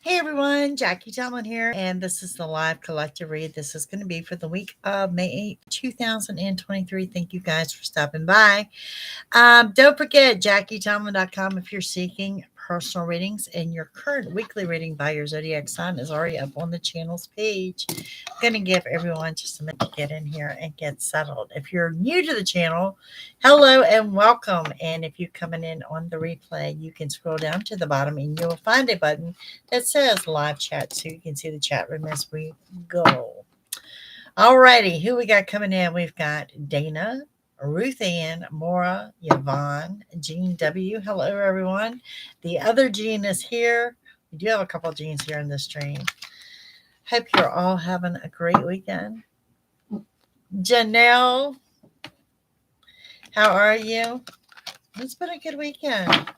Hey everyone, Jackie-Tomlin here, and this is the live collective read. This is going to be for the week of May 8th, 2023. Thank you guys for stopping by. Don't forget, JackieTomlin.com if you're seeking personal readings, and your current weekly reading by your zodiac sign is already up on the channel's page. I'm going to give everyone just a minute to get in here and get settled. If you're new to the channel, hello and welcome. And if you're coming in on the replay, you can scroll down to the bottom and you'll find a button that says live chat so you can see the chat room as we go. Alrighty, who we got coming in? We've got Dana, Ruth Ann, Maura, Yvonne, Jean W. Hello, everyone. The other Jean is here. We do have a couple of Jeans here in this stream. Hope you're all having a great weekend. Janelle, how are you? It's been a good weekend.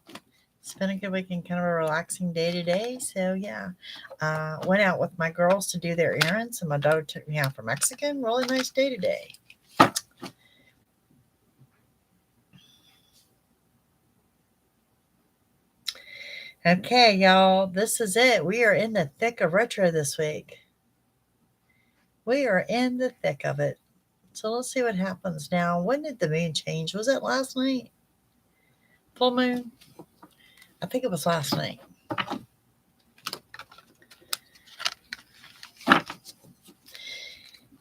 It's been a good weekend, kind of a relaxing day today. So, yeah, went out with my girls to do their errands, and my daughter took me out for Mexican. Really nice day today. Okay, y'all, this is it. We are in the thick of retro this week. We are in the thick of it. So let's see what happens now. When did the moon change? Was it last night? Full moon? I think it was last night.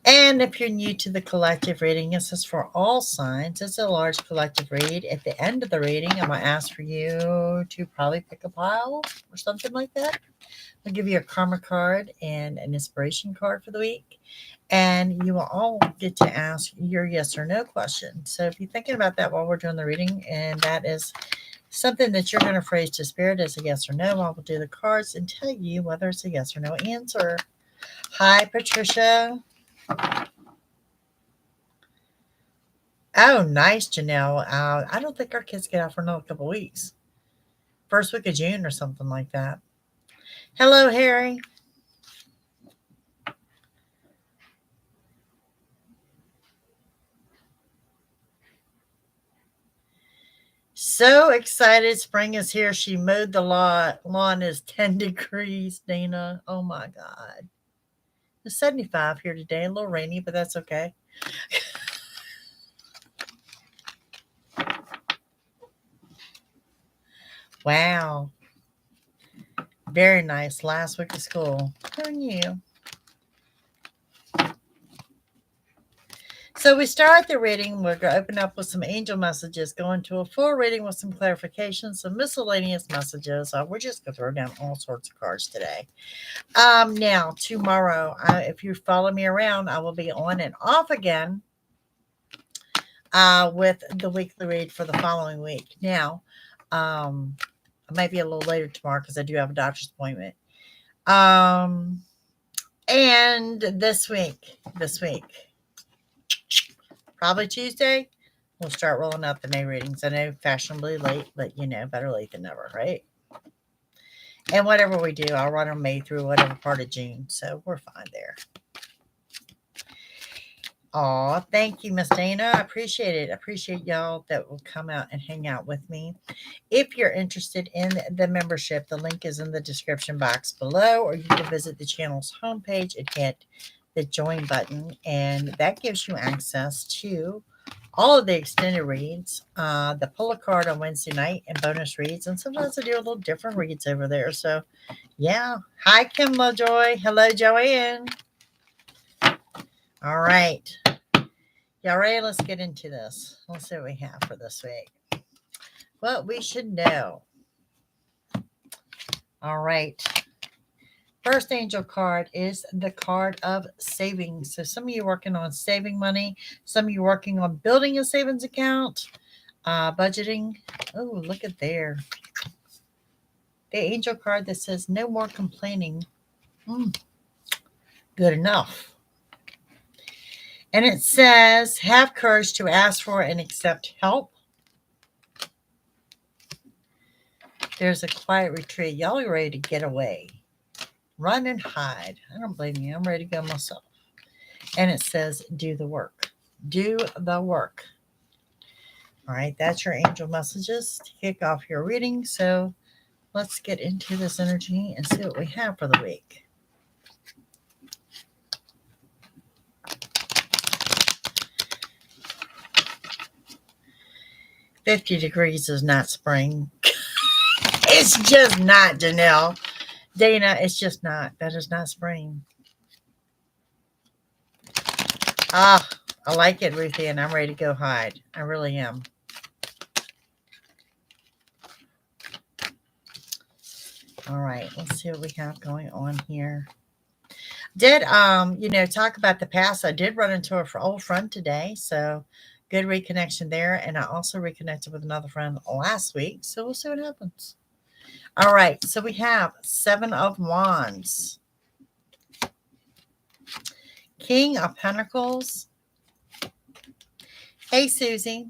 And if you're new to the collective reading, this is for all signs. It's a large collective read. At the end of the reading, I'm going to ask for you to probably pick a pile or something like that. I'll give you a karma card and an inspiration card for the week. And you will all get to ask your yes or no question. So if you're thinking about that while we're doing the reading, and that is something that you're going to phrase to spirit as a yes or no, I will do the cards and tell you whether it's a yes or no answer. Hi, Patricia. Oh, nice, Janelle. I don't think our kids get out for another couple weeks. First week of June or something like that. Hello, Harry. So excited. Spring is here. She mowed the lawn is 10 degrees, Dana. Oh, my God. It's 75 here today. A little rainy, but that's okay. Wow. Very nice. Last week of school. Who knew? So we start the reading. We're going to open up with some angel messages, go into a full reading with some clarifications, some miscellaneous messages. We're just going to throw down all sorts of cards today. Now, tomorrow, if you follow me around, I will be on and off again with the weekly read for the following week. Now, I might be a little later tomorrow because I do have a doctor's appointment. And this week, probably Tuesday, we'll start rolling out the May readings. I know fashionably late, but better late than never, right? And whatever we do, I'll run them May through whatever part of June, so we're fine there. Aw, thank you, Miss Dana. I appreciate it. I appreciate y'all that will come out and hang out with me. If you're interested in the membership, the link is in the description box below, or you can visit the channel's homepage and hit the join button, and that gives you access to all of the extended reads, the pull a card on Wednesday night, and bonus reads. And sometimes I do a little different reads over there. So, yeah. Hi, Kim Lovejoy. Hello, Joanne. All right. Y'all ready? Let's get into this. Let's see what we have for this week. What we should know. All right. First angel card is the card of savings. So some of you are working on saving money. Some of you are working on building a savings account, budgeting. Oh, look at there. The angel card that says no more complaining. Good enough. And it says, have courage to ask for and accept help. There's a quiet retreat. Y'all are ready to get away. Run and hide. I don't blame you. I'm ready to go myself. And it says, do the work. Do the work. All right, that's your angel messages to kick off your reading. So let's get into this energy and see what we have for the week. $50 is not spring. It's just not, Janelle. Dana, it's just not. That is not spring. Ah, I like it, Ruthie, and I'm ready to go hide. I really am. All right, let's see what we have going on here. Did talk about the past. I did run into an old friend today, so good reconnection there. And I also reconnected with another friend last week, so we'll see what happens. All right, so we have 7 of Wands, King of Pentacles. Hey, Susie.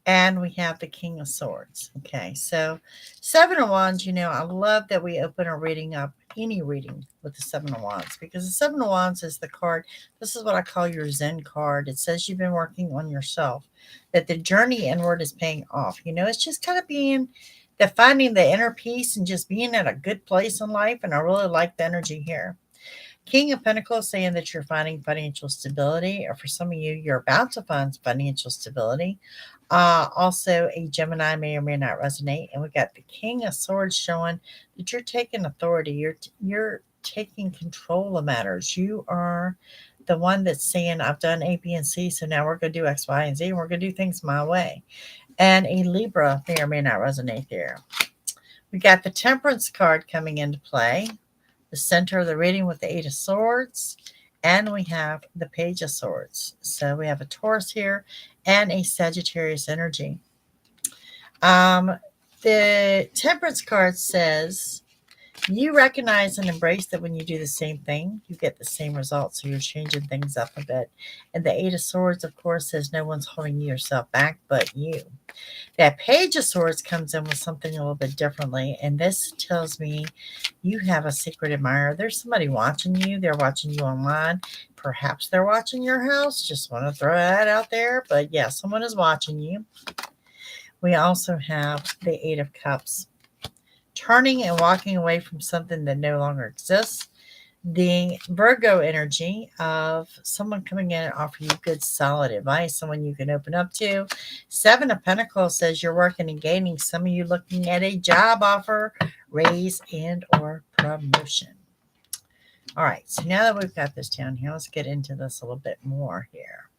And we have the King of Swords. Okay, so 7 of Wands, I love that we open a reading up, any reading with the 7 of Wands, because the 7 of Wands is the card. This is what I call your Zen card. It says you've been working on yourself, that the journey inward is paying off. It's just kind of being finding the inner peace and just being at a good place in life. And I really like the energy here. King of Pentacles saying that you're finding financial stability, or for some of you, you're about to find financial stability. Also, a Gemini may or may not resonate. And we got the King of Swords showing that you're taking authority. You're taking control of matters. You are the one that's saying, I've done A, B, and C, so now we're going to do X, Y, and Z, and we're going to do things my way. And a Libra may or may not resonate there. We got the Temperance card coming into play. The center of the reading with the 8 of Swords, and we have the Page of Swords. So we have a Taurus here and a Sagittarius energy. The Temperance card says you recognize and embrace that when you do the same thing, you get the same results. So you're changing things up a bit. And the 8 of Swords, of course, says no one's holding yourself back but you. That Page of Swords comes in with something a little bit differently. And this tells me you have a secret admirer. There's somebody watching you. They're watching you online. Perhaps they're watching your house. Just want to throw that out there. But yeah, someone is watching you. We also have the 8 of Cups. Turning and walking away from something that no longer exists. The Virgo energy of someone coming in and offering you good, solid advice, someone you can open up to. 7 of Pentacles says you're working and gaining. Some of you looking at a job offer, raise, and or promotion. All right, so now that we've got this down here, let's get into this a little bit more here.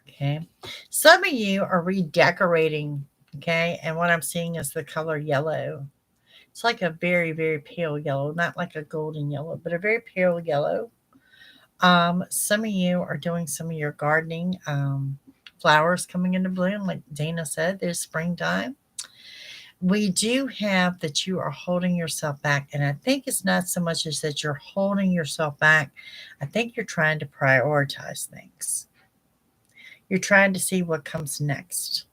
Okay, some of you are redecorating, okay, and what I'm seeing is the color yellow. It's like a very, very pale yellow, not like a golden yellow, but a very pale yellow. Some of you are doing some of your gardening, flowers coming into bloom, like Dana said, there's springtime. We do have that you are holding yourself back, and I think it's not so much as that you're holding yourself back. I think you're trying to prioritize things. You're trying to see what comes next.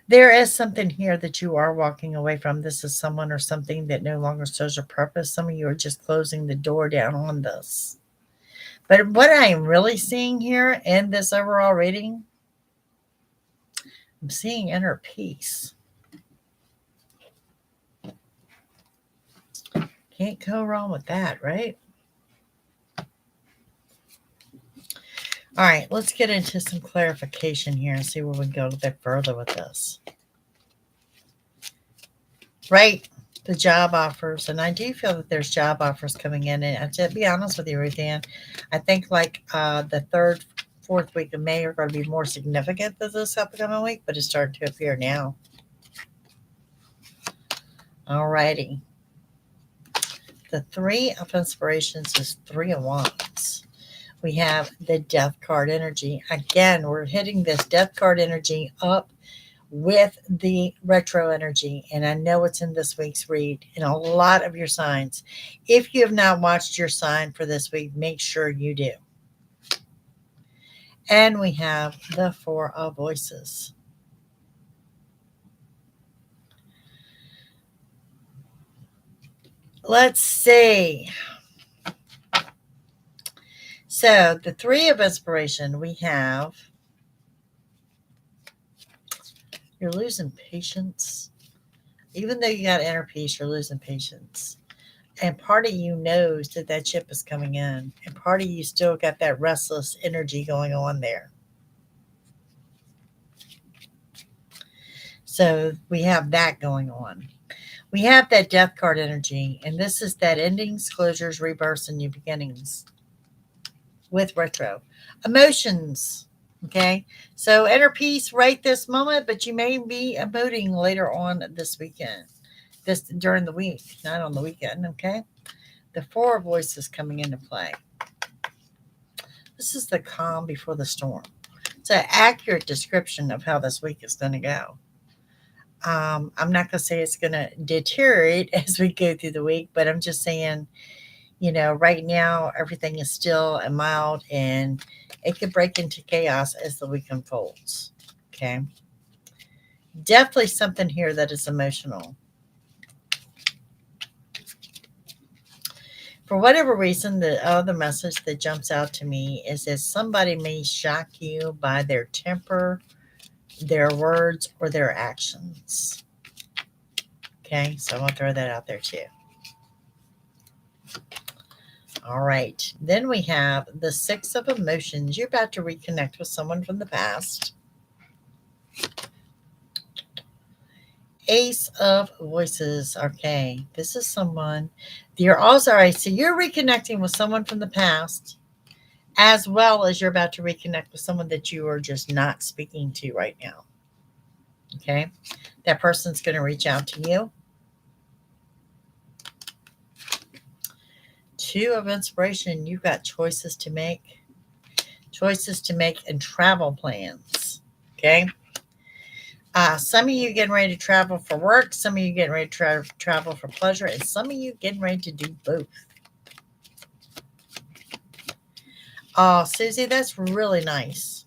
There is something here that you are walking away from. This is someone or something that no longer serves a purpose. Some of you are just closing the door down on this. But what I am really seeing here in this overall reading, I'm seeing inner peace. Can't go wrong with that, right? All right, let's get into some clarification here and see where we can go a bit further with this. Right, the job offers, and I do feel that there's job offers coming in. And to be honest with you, Ruthann, I think like the 3rd, 4th week of May are going to be more significant than this upcoming week, but it's starting to appear now. All righty. The 3 of Inspirations is 3 of Wands. We have the Death card energy. Again, we're hitting this Death card energy up with the retro energy. And I know it's in this week's read in a lot of your signs. If you have not watched your sign for this week, make sure you do. And we have the 4 of Voices. Let's see. So the 3 of Inspiration, we have You're losing patience. Even though you got inner peace, you're losing patience. And part of you knows that that ship is coming in. And part of you still got that restless energy going on there. So we have that going on. We have that death card energy. And this is that endings, closures, rebirths, and new beginnings with retro. Emotions. Okay. So inner peace right this moment, but you may be emoting later on this weekend. This during the week, not on the weekend. Okay. The four of voices coming into play. This is the calm before the storm. It's an accurate description of how this week is going to go. I'm not going to say it's going to deteriorate as we go through the week, but I'm just saying, right now everything is still and mild, and it could break into chaos as the week unfolds. Okay. Definitely something here that is emotional. For whatever reason, the other message that jumps out to me is that somebody may shock you by their temper, their words, or their actions. Okay, so I'm going to throw that out there too. All right, then we have the Six of Emotions. You're about to reconnect with someone from the past. Ace of Voices. Okay, this is someone. You're also, all right, so you're reconnecting with someone from the past, as well as you're about to reconnect with someone that you are just not speaking to right now. Okay, that person's going to reach out to you. Two of Inspiration. You've got choices to make and travel plans. Okay. Some of you getting ready to travel for work, some of you getting ready to travel for pleasure, and some of you getting ready to do both. Oh, Susie, that's really nice.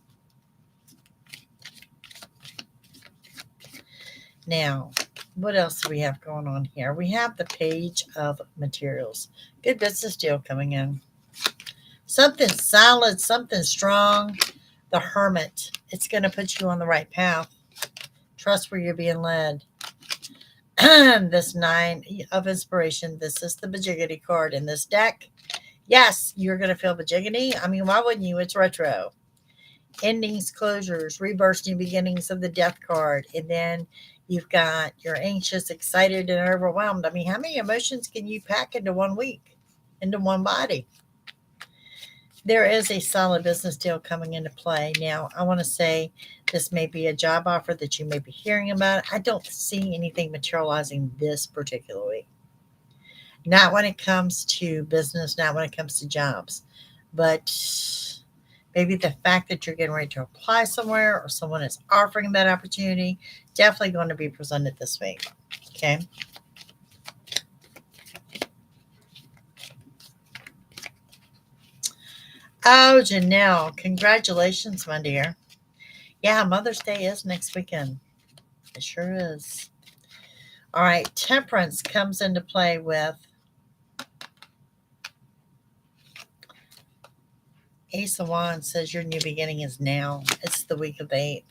Now, what else do we have going on here? We have the Page of Materials. Good business deal coming in. Something solid, something strong. The Hermit. It's going to put you on the right path. Trust where you're being led. This Nine of Inspiration. This is the Bajiggity card in this deck. Yes, you're going to feel Bajiggity. I mean, why wouldn't you? It's retro. Endings, closures, rebirths, new beginnings of the Death card. And then you've got you're anxious, excited, and overwhelmed. I mean, how many emotions can you pack into 1 week, into one body? There is a solid business deal coming into play. Now, I want to say this may be a job offer that you may be hearing about. I don't see anything materializing this particular week. Not when it comes to business, not when it comes to jobs. But maybe the fact that you're getting ready to apply somewhere or someone is offering that opportunity, definitely going to be presented this week. Okay. Oh, Janelle, congratulations, my dear. Yeah, Mother's Day is next weekend. It sure is. All right, Temperance comes into play with Ace of Wands. Says your new beginning is now. It's the week of the 8th.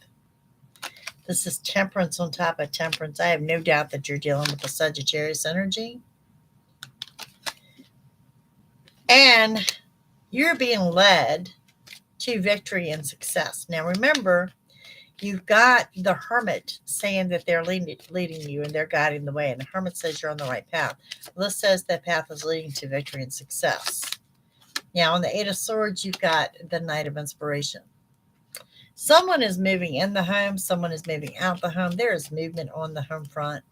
This is Temperance on top of Temperance. I have no doubt that you're dealing with the Sagittarius energy. And you're being led to victory and success. Now, remember, you've got the Hermit saying that they're leading you and they're guiding the way. And the Hermit says you're on the right path. Well, this says that path is leading to victory and success. Now, on the Eight of Swords, you've got the Knight of Inspiration. Someone is moving in the home. Someone is moving out the home. There is movement on the home front.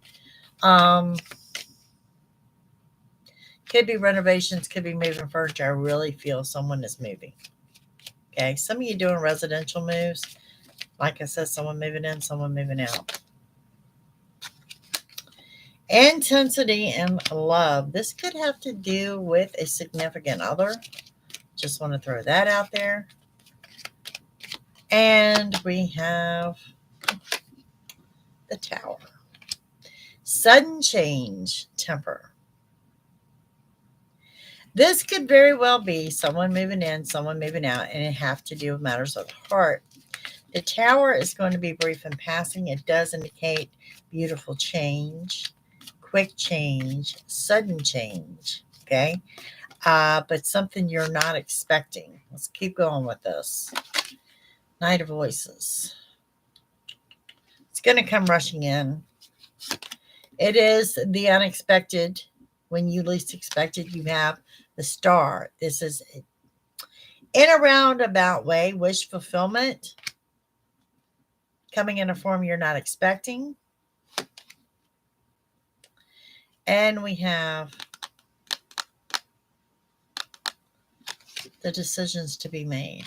Could be renovations, could be moving furniture. I really feel someone is moving. Okay, some of you doing residential moves. Like I said, someone moving in, someone moving out. Intensity and love. This could have to do with a significant other. Just want to throw that out there. And we have the Tower. Sudden change, temper. This could very well be someone moving in, someone moving out, and it have to do with matters of the heart. The Tower is going to be brief and passing. It does indicate beautiful change, quick change, sudden change. Okay. But something you're not expecting. Let's keep going with this. Knight of Voices. It's going to come rushing in. It is the unexpected. When you least expect it, you have the Star. This is, in a roundabout way, wish fulfillment coming in a form you're not expecting. And we have the decisions to be made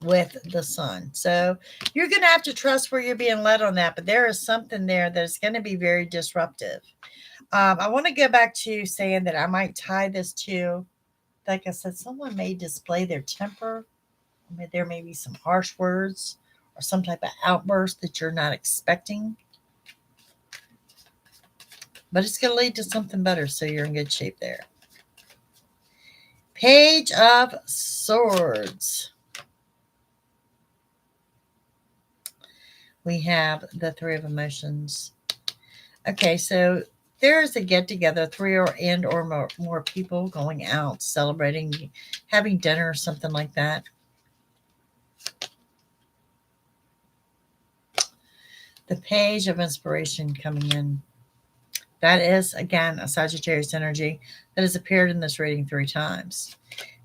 with the Sun. So you're going to have to trust where you're being led on that, but there is something there that's going to be very disruptive. I want to go back to saying that I might tie this to, like I said, someone may display their temper. There may be some harsh words or some type of outburst that you're not expecting. But it's going to lead to something better, so you're in good shape there. Page of Swords. We have the Three of Emotions. Okay, so there's a get-together, three or more people going out, celebrating, having dinner or something like that. The Page of Inspiration coming in. That is, again, a Sagittarius energy that has appeared in this reading 3 times.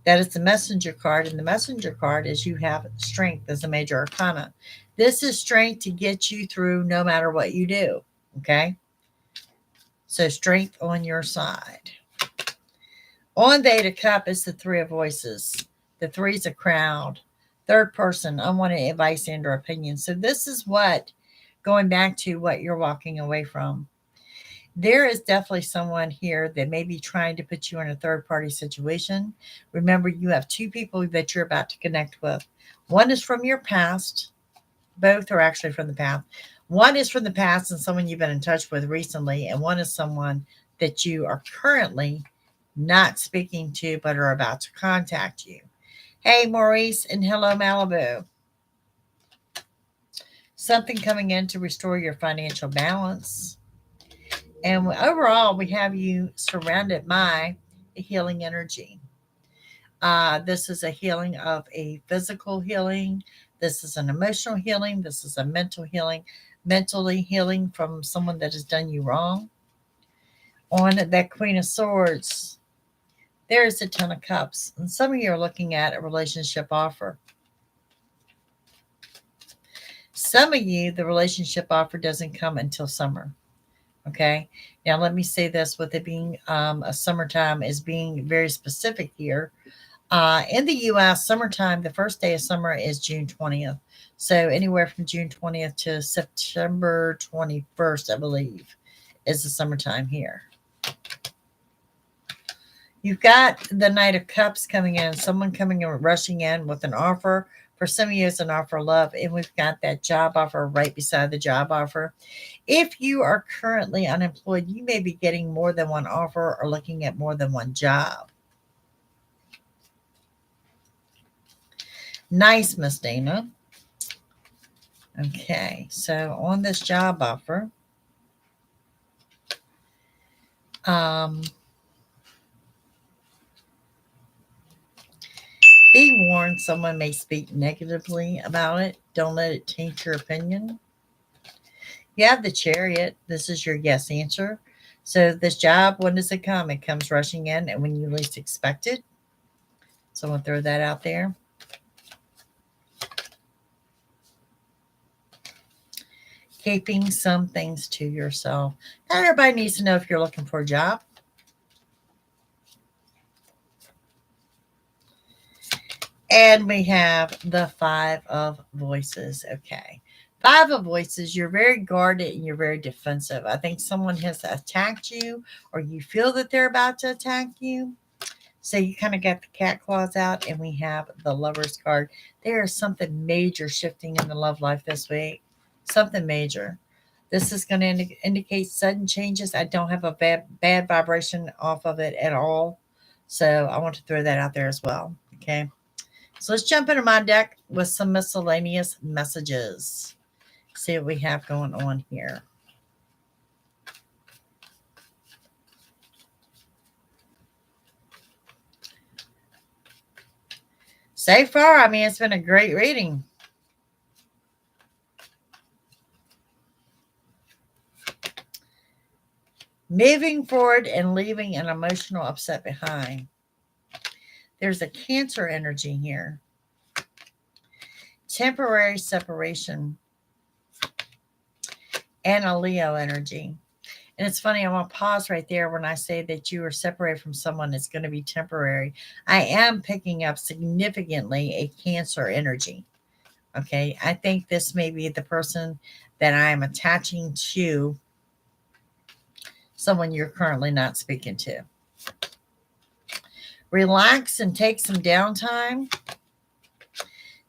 That is the Messenger card, and the Messenger card is you have strength as a major arcana. This is strength to get you through no matter what you do, okay? So strength on your side. On the 8 of Cups is the Three of Voices. The 3 is a crowd. Third person, unwanted advice and or opinion. So this is what, going back to what you're walking away from. There is definitely someone here that may be trying to put you in a third-party situation. Remember, you have 2 people that you're about to connect with. One is from your past. Both are actually from the past. One is from the past and someone you've been in touch with recently, and one is someone that you are currently not speaking to but are about to contact you. Hey, Maurice, and hello, Malibu. Something coming in to restore your financial balance. And overall, we have you surrounded by a healing energy. This is a healing of a physical healing. This is an emotional healing. This is a mental healing. Mentally healing from someone that has done you wrong. On that Queen of Swords, there's the 10 of Cups. And some of you are looking at a relationship offer. Some of you, the relationship offer doesn't come until summer. Okay. Now, let me say this with it being a summertime is being very specific here. In the U.S., summertime, the first day of summer is June 20th. So anywhere from June 20th to September 21st, I believe, is the summertime here. You've got the Knight of Cups coming in, someone coming and rushing in with an offer. For some of you, it's an offer of love. And we've got that job offer right beside the job offer. If you are currently unemployed, you may be getting more than one offer or looking at more than one job. Nice, Miss Dana. Okay, so on this job offer, be warned, someone may speak negatively about it. Don't let it taint your opinion. You have the Chariot. This is your yes answer. So this job, when does it come? It comes rushing in and when you least expect it. So I'm going to throw that out there. Keeping some things to yourself. Not everybody needs to know if you're looking for a job. And we have the 5 of Voices. Okay. 5 of Voices, you're very guarded and you're very defensive. I think someone has attacked you or you feel that they're about to attack you. So you kind of got the cat claws out and we have the Lover's card. There is something major shifting in the love life this week. Something major. This is going to indicate sudden changes. I don't have a bad vibration off of it at all. So I want to throw that out there as well. Okay. So let's jump into my deck with some miscellaneous messages. See what we have going on here. So far, I mean, it's been a great reading. Moving forward and leaving an emotional upset behind. There's a Cancer energy here. Temporary separation. And a Leo energy. And it's funny, I want to pause right there when I say that you are separated from someone that's going to be temporary. I am picking up significantly a Cancer energy. Okay. I think this may be the person that I am attaching to someone you're currently not speaking to. Relax and take some downtime.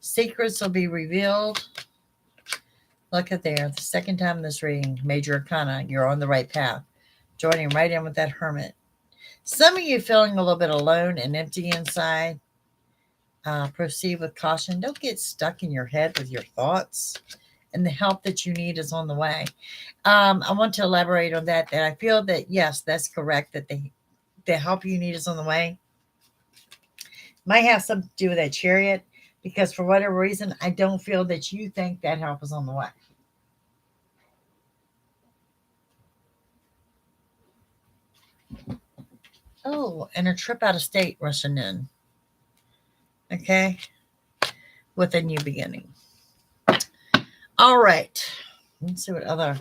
Secrets will be revealed. Look at there. The second time in this reading, Major Arcana, you're on the right path. Joining right in with that Hermit. Some of you feeling a little bit alone and empty inside. Proceed with caution. Don't get stuck in your head with your thoughts. And the help that you need is on the way. I want to elaborate on that I feel that, yes, that's correct, that the help you need is on the way. Might have something to do with that Chariot, because for whatever reason, I don't feel that you think that help is on the way. Oh, and a trip out of state rushing in. Okay. With a new beginning. All right. Let's see what other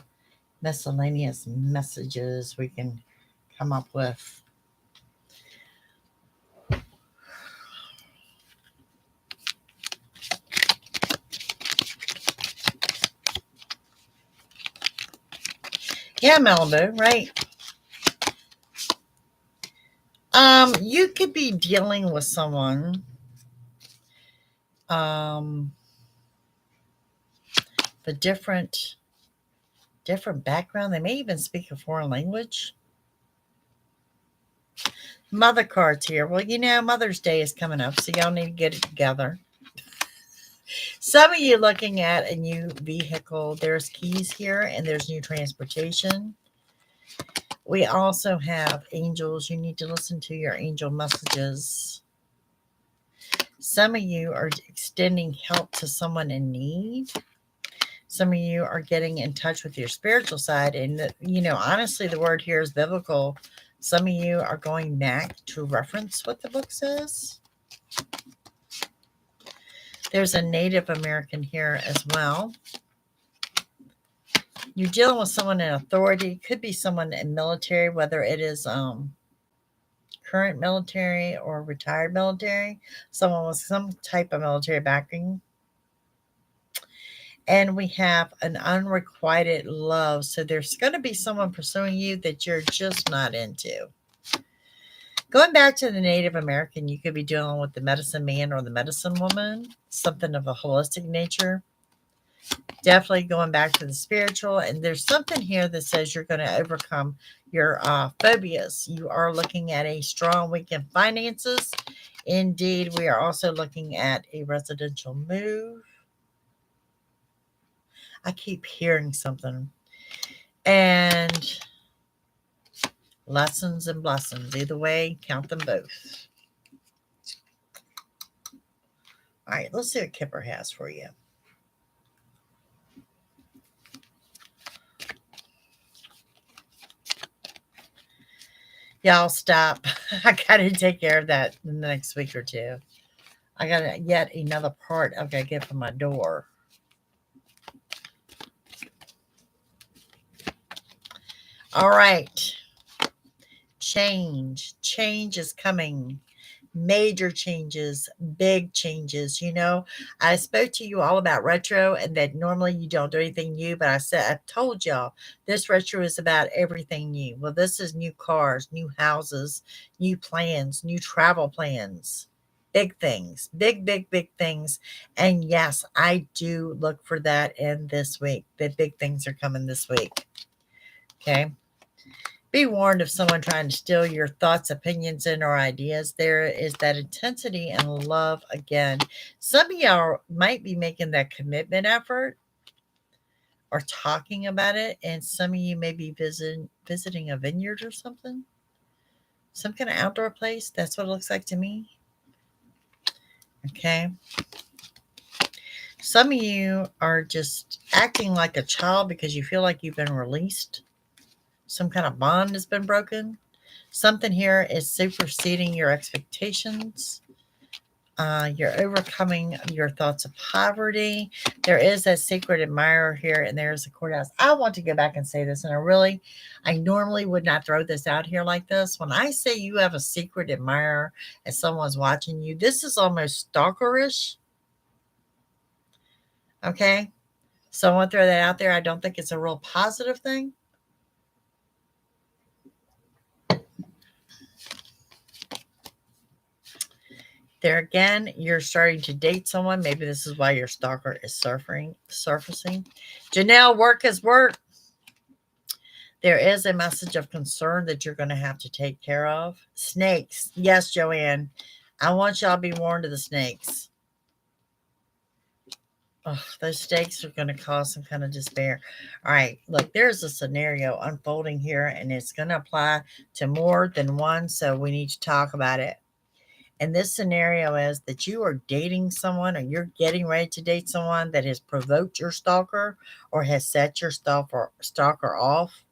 miscellaneous messages we can come up with. Yeah, Malibu, right? You could be dealing with someone the different background. They may even speak a foreign language. Mother cards here. Well, Mother's Day is coming up, so y'all need to get it together. Some of you looking at a new vehicle. There's keys here, and there's new transportation. We also have angels. You need to listen to your angel messages. Some of you are extending help to someone in need. Some of you are getting in touch with your spiritual side. And, honestly, the word here is biblical. Some of you are going back to reference what the book says. There's a Native American here as well. You're dealing with someone in authority. Could be someone in military, whether it is current military or retired military. Someone with some type of military backing. And we have an unrequited love. So there's going to be someone pursuing you that you're just not into. Going back to the Native American, you could be dealing with the medicine man or the medicine woman, something of a holistic nature. Definitely going back to the spiritual. And there's something here that says you're going to overcome your phobias. You are looking at a strong week in finances. Indeed, we are also looking at a residential move. I keep hearing something. And lessons and blessings. Either way, count them both. All right, let's see what Kipper has for you. Y'all stop. I got to take care of that in the next week or two. I got yet another part I've got to get from my door. All right. Change. Change is coming. Major changes, big changes. I spoke to you all about retro and that normally you don't do anything new, but I told y'all this retro is about everything new. Well, this is new cars, new houses, new plans, new travel plans, big things, big things. And yes, I do look for that in this week. The big things are coming this week. Okay. Be warned of someone trying to steal your thoughts, opinions, and or ideas. There is that intensity and love again. Some of y'all might be making that commitment effort or talking about it, and some of you may be visiting a vineyard or something, some kind of outdoor place. That's what it looks like to me. Okay. Some of you are just acting like a child because you feel like you've been released. Some kind of bond has been broken. Something here is superseding your expectations. You're overcoming your thoughts of poverty. There is a secret admirer here, and there's a courthouse. I want to go back and say this, and I normally would not throw this out here like this. When I say you have a secret admirer and someone's watching you, this is almost stalkerish. Okay? So I want to throw that out there. I don't think it's a real positive thing. There again, you're starting to date someone. Maybe this is why your stalker is surfacing. Janelle, work is work. There is a message of concern that you're going to have to take care of. Snakes. Yes, Joanne. I want y'all to be warned of the snakes. Oh, those snakes are going to cause some kind of despair. All right. Look, there's a scenario unfolding here, and it's going to apply to more than one. So we need to talk about it. And this scenario is that you are dating someone or you're getting ready to date someone that has provoked your stalker or has set your stalker off,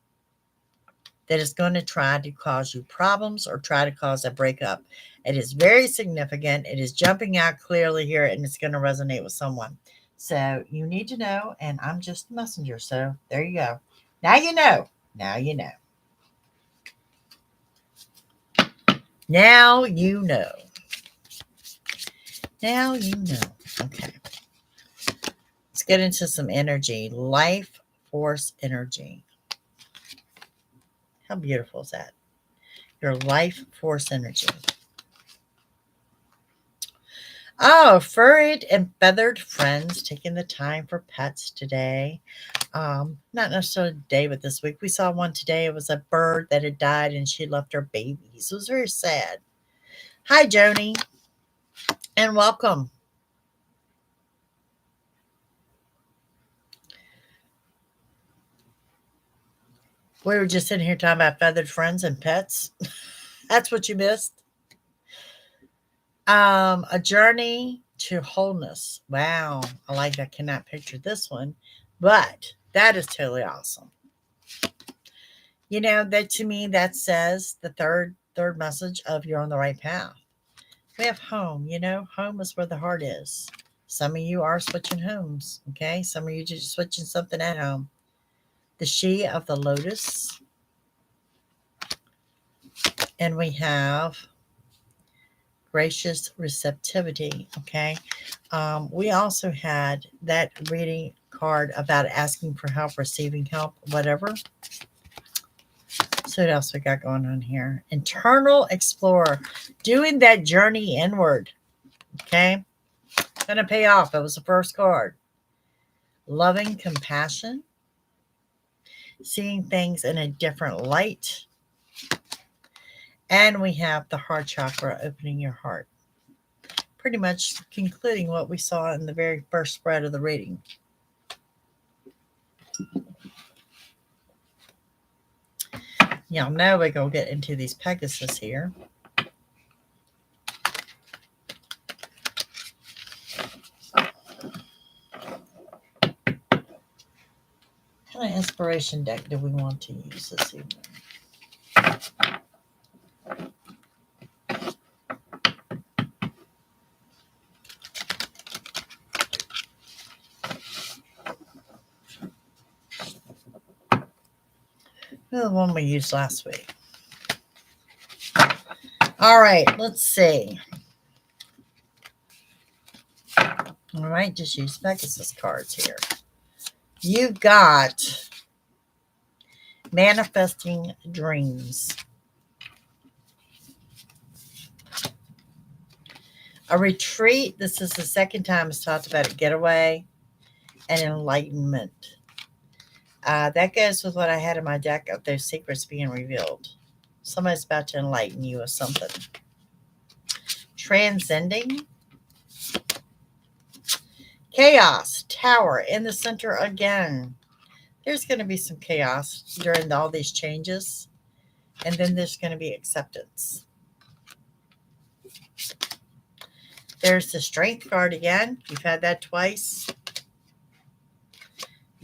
that is going to try to cause you problems or try to cause a breakup. It is very significant. It is jumping out clearly here, and it's going to resonate with someone. So you need to know, and I'm just a messenger. So there you go. Now you know. Now you know. Now you know. Now you know. Okay. Let's get into some energy. Life force energy. How beautiful is that? Your life force energy. Oh, furried and feathered friends taking the time for pets today. Not necessarily today, but this week. We saw one today. It was a bird that had died and she left her babies. It was very sad. Hi, Joni, and welcome. We were just sitting here talking about feathered friends and pets. That's what you missed. A journey to wholeness. Wow, I like that. Cannot picture this one, but that is totally awesome. You know, that to me, that says the third message of you're on the right path. We have home. You know, home is where the heart is. Some of you are switching homes. Okay, some of you just switching something at home. The she of the lotus, and we have gracious receptivity. Okay. We also had that reading card about asking for help, receiving help, whatever. So what else we got going on here? Internal explorer, doing that journey inward. Okay. Gonna pay off. That was the first card. Loving compassion, seeing things in a different light. And we have the heart chakra, opening your heart. Pretty much concluding what we saw in the very first spread of the reading. Y'all know we're going to get into these Pegasus here. What kind of inspiration deck do we want to use this evening? The one we used last week. All right, let's see. All right, just use Pegasus cards here. You've got manifesting dreams. A retreat. This is the second time it's talked about a getaway and enlightenment. That goes with what I had in my deck of those secrets being revealed. Somebody's about to enlighten you of something. Transcending. Chaos. Tower in the center again. There's going to be some chaos during all these changes. And then there's going to be acceptance. There's the Strength card again. You've had that twice.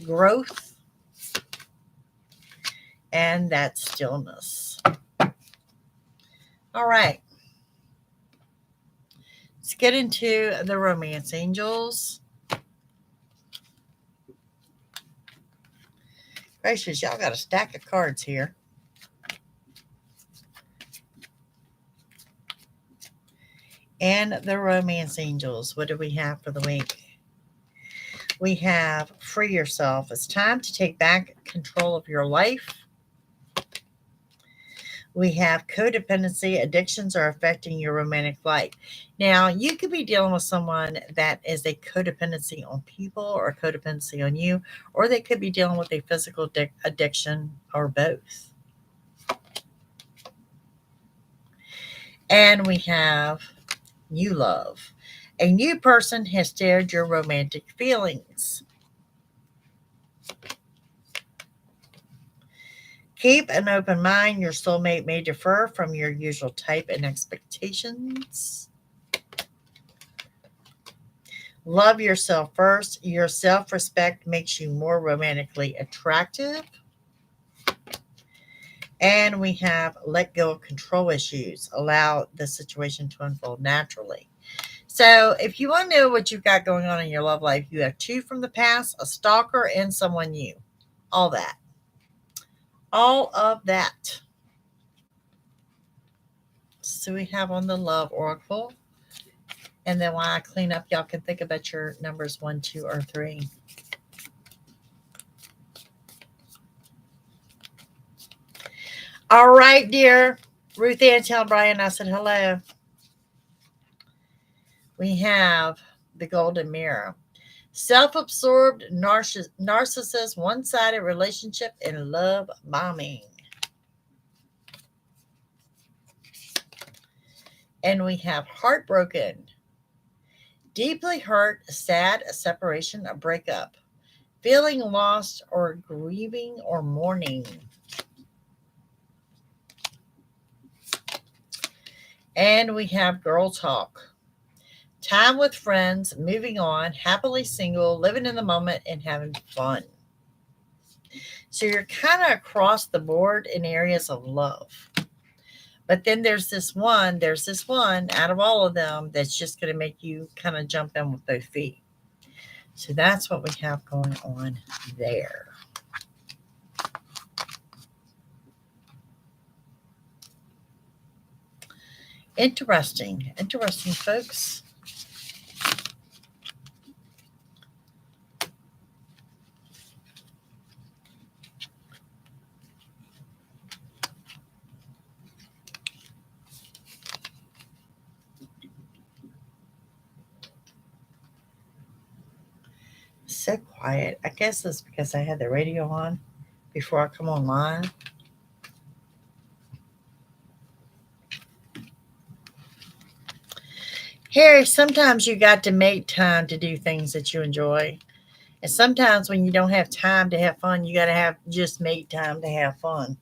Growth. And that stillness. All right. Let's get into the romance angels. Gracious, y'all got a stack of cards here. And the romance angels. What do we have for the week? We have free yourself. It's time to take back control of your life. We have codependency. Addictions are affecting your romantic life. Now, you could be dealing with someone that is a codependency on people or codependency on you, or they could be dealing with a physical addiction or both. And we have new love. A new person has stirred your romantic feelings. Keep an open mind. Your soulmate may differ from your usual type and expectations. Love yourself first. Your self-respect makes you more romantically attractive. And we have let go of control issues. Allow the situation to unfold naturally. So if you want to know what you've got going on in your love life, you have 2 from the past, a stalker, and someone new. All that. All of that. So we have on the Love Oracle. And then while I clean up, y'all can think about your numbers 1, 2, or 3. All right, dear. Ruth Ann, tell Brian I said hello. We have the Golden Mirror. Self-absorbed narcissist, one-sided relationship, and love bombing. And we have heartbroken. Deeply hurt, sad, a separation, a breakup. Feeling lost or grieving or mourning. And we have girl talk. Time with friends, moving on, happily single, living in the moment, and having fun. So you're kind of across the board in areas of love. But then there's this one out of all of them that's just going to make you kind of jump in with both feet. So that's what we have going on there. Interesting, folks. So quiet. I guess it's because I had the radio on before I come online. Harry, sometimes you got to make time to do things that you enjoy. And sometimes when you don't have time to have fun, you got to just make time to have fun.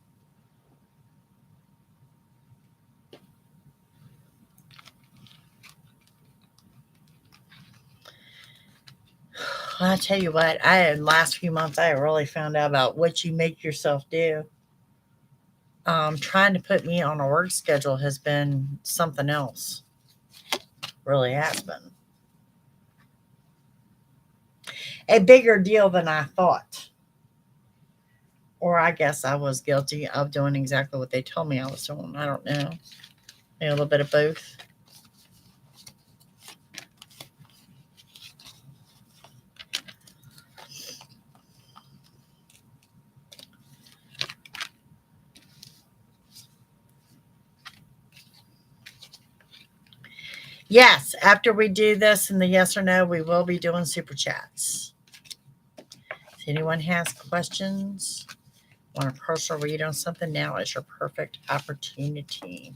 I tell you what, last few months, I really found out about what you make yourself do. Trying to put me on a work schedule has been something else. Really has been. A bigger deal than I thought. Or I guess I was guilty of doing exactly what they told me I was doing. I don't know. Maybe a little bit of both. Yes, after we do this in the yes or no, we will be doing super chats. If anyone has questions, want a personal read on something, now is your perfect opportunity.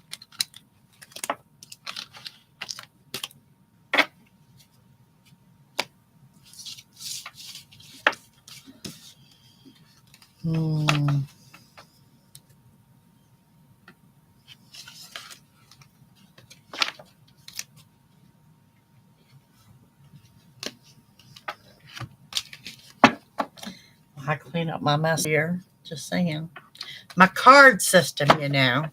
I clean up my mess here. Just saying. My card system, you know.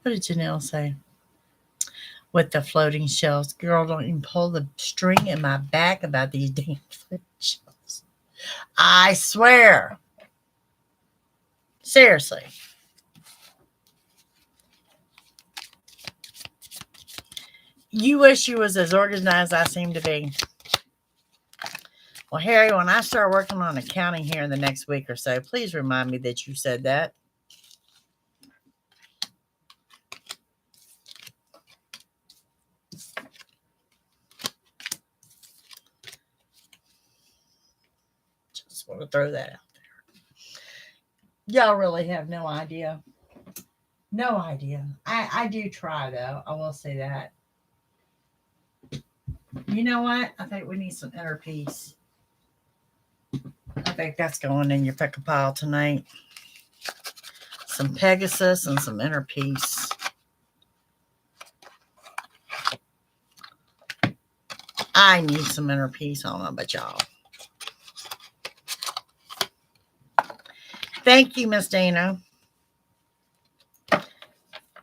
What did Janelle say? With the floating shells. Girl, don't even pull the string in my back about these damn floating shells. I swear. Seriously. You wish you was as organized as I seem to be. Well, Harry, when I start working on accounting here in the next week or so, please remind me that you said that. Just want to throw that out there. Y'all really have no idea. No idea. I do try, though. I will say that. You know what? I think we need some inner peace. I think that's going in your pick a pile tonight. Some Pegasus and some inner peace. I need some inner peace. I don't know about y'all. Thank you, Miss Dana.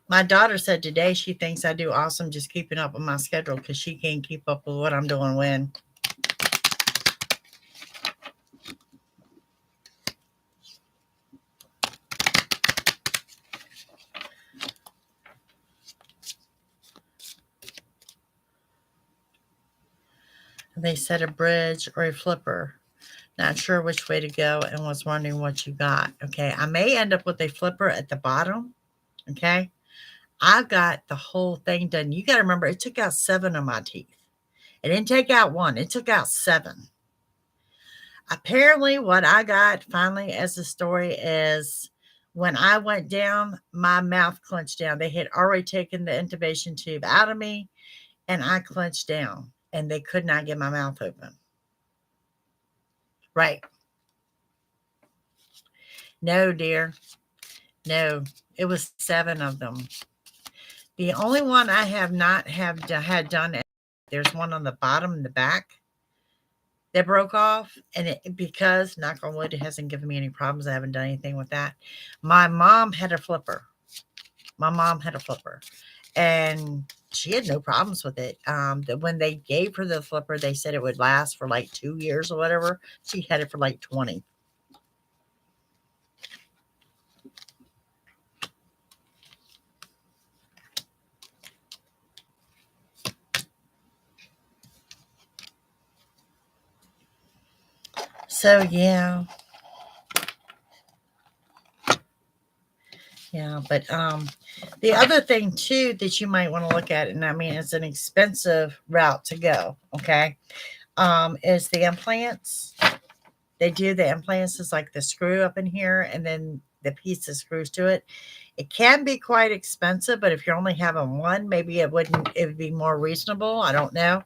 My daughter said today she thinks I do awesome just keeping up with my schedule because she can't keep up with what I'm doing when. They said a bridge or a flipper. Not sure which way to go and was wondering what you got. Okay, I may end up with a flipper at the bottom. Okay, I've got the whole thing done. You got to remember, it took out 7 of my teeth. It didn't take out 1. It took out 7. Apparently, what I got finally as a story is when I went down, my mouth clenched down. They had already taken the intubation tube out of me, and I clenched down, and they could not get my mouth open. Right. No, dear. No, it was 7 of them. The only one I have not had done, there's one on the bottom in the back that broke off. And because, knock on wood, it hasn't given me any problems. I haven't done anything with that. My mom had a flipper. And she had no problems with it. When they gave her the flipper, they said it would last for like 2 years or whatever. She had it for like 20. So, yeah. Yeah, but the other thing, too, that you might want to look at, and I mean, it's an expensive route to go, okay, is the implants. They do the implants is like the screw up in here and then the piece that screws to it. It can be quite expensive, but if you're only having one, maybe it would be more reasonable. I don't know.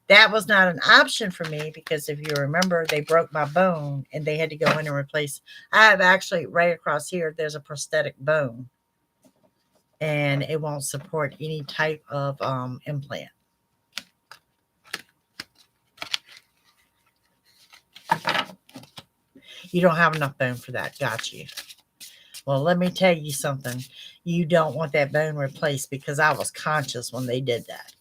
That was not an option for me because if you remember, they broke my bone and they had to go in and replace. I have actually right across here, there's a prosthetic bone and it won't support any type of implant. You don't have enough bone for that. Got you. Well, let me tell you something. You don't want that bone replaced because I was conscious when they did that.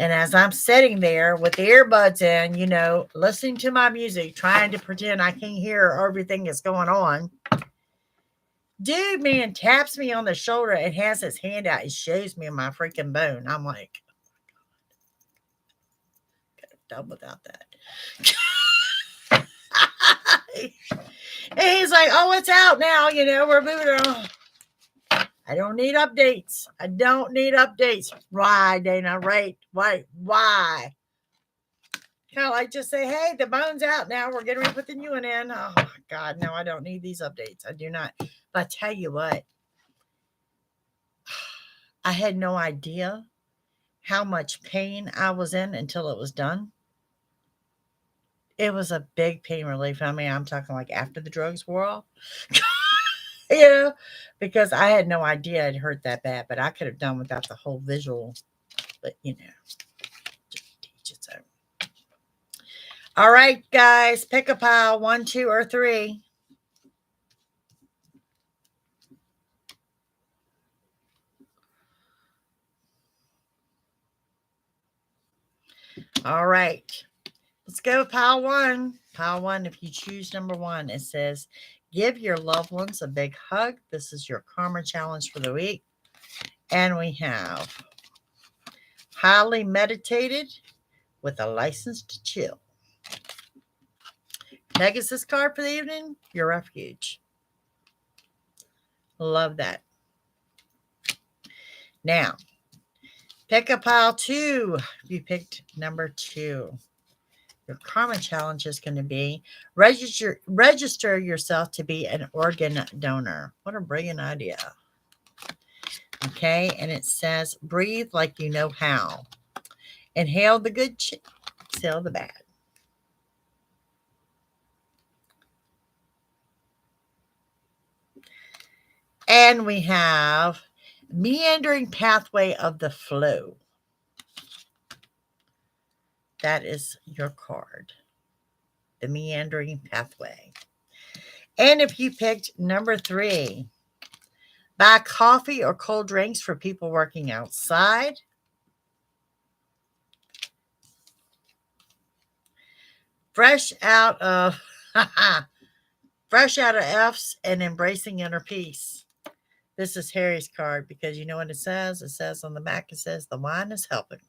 And as I'm sitting there with the earbuds in, listening to my music, trying to pretend I can't hear everything that's going on, dude, man, taps me on the shoulder and has his hand out and shows me my freaking bone. I'm like, could have done without that. And he's like, oh, it's out now. We're moving on. I don't need updates. Why, Dana? Right? Why? Kind of like just say, hey, the bone's out now. We're getting ready to put the new one in. Oh, my God. No, I don't need these updates. I do not. But I tell you what, I had no idea how much pain I was in until it was done. It was a big pain relief. I mean, I'm talking like after the drugs wore off. Because I had no idea it hurt that bad, but I could have done without the whole visual. But, just teach its own. All right, guys, pick a pile, 1, 2, or 3. All right, let's go with pile 1. Pile 1, if you choose number 1, it says, give your loved ones a big hug. This is your karma challenge for the week. And we have highly meditated with a license to chill. Pegasus card for the evening, your refuge. Love that. Now, pick a pile 2. You picked number 2. Your karma challenge is going to be register yourself to be an organ donor. What a brilliant idea. Okay, and it says, breathe like you know how. Inhale the good, exhale the bad. And we have meandering pathway of the flow. That is your card. The meandering pathway. And if you picked number 3, buy coffee or cold drinks for people working outside. Fresh out of F's and embracing inner peace. This is Harry's card because you know what it says? It says on the back, it says the wine is helping.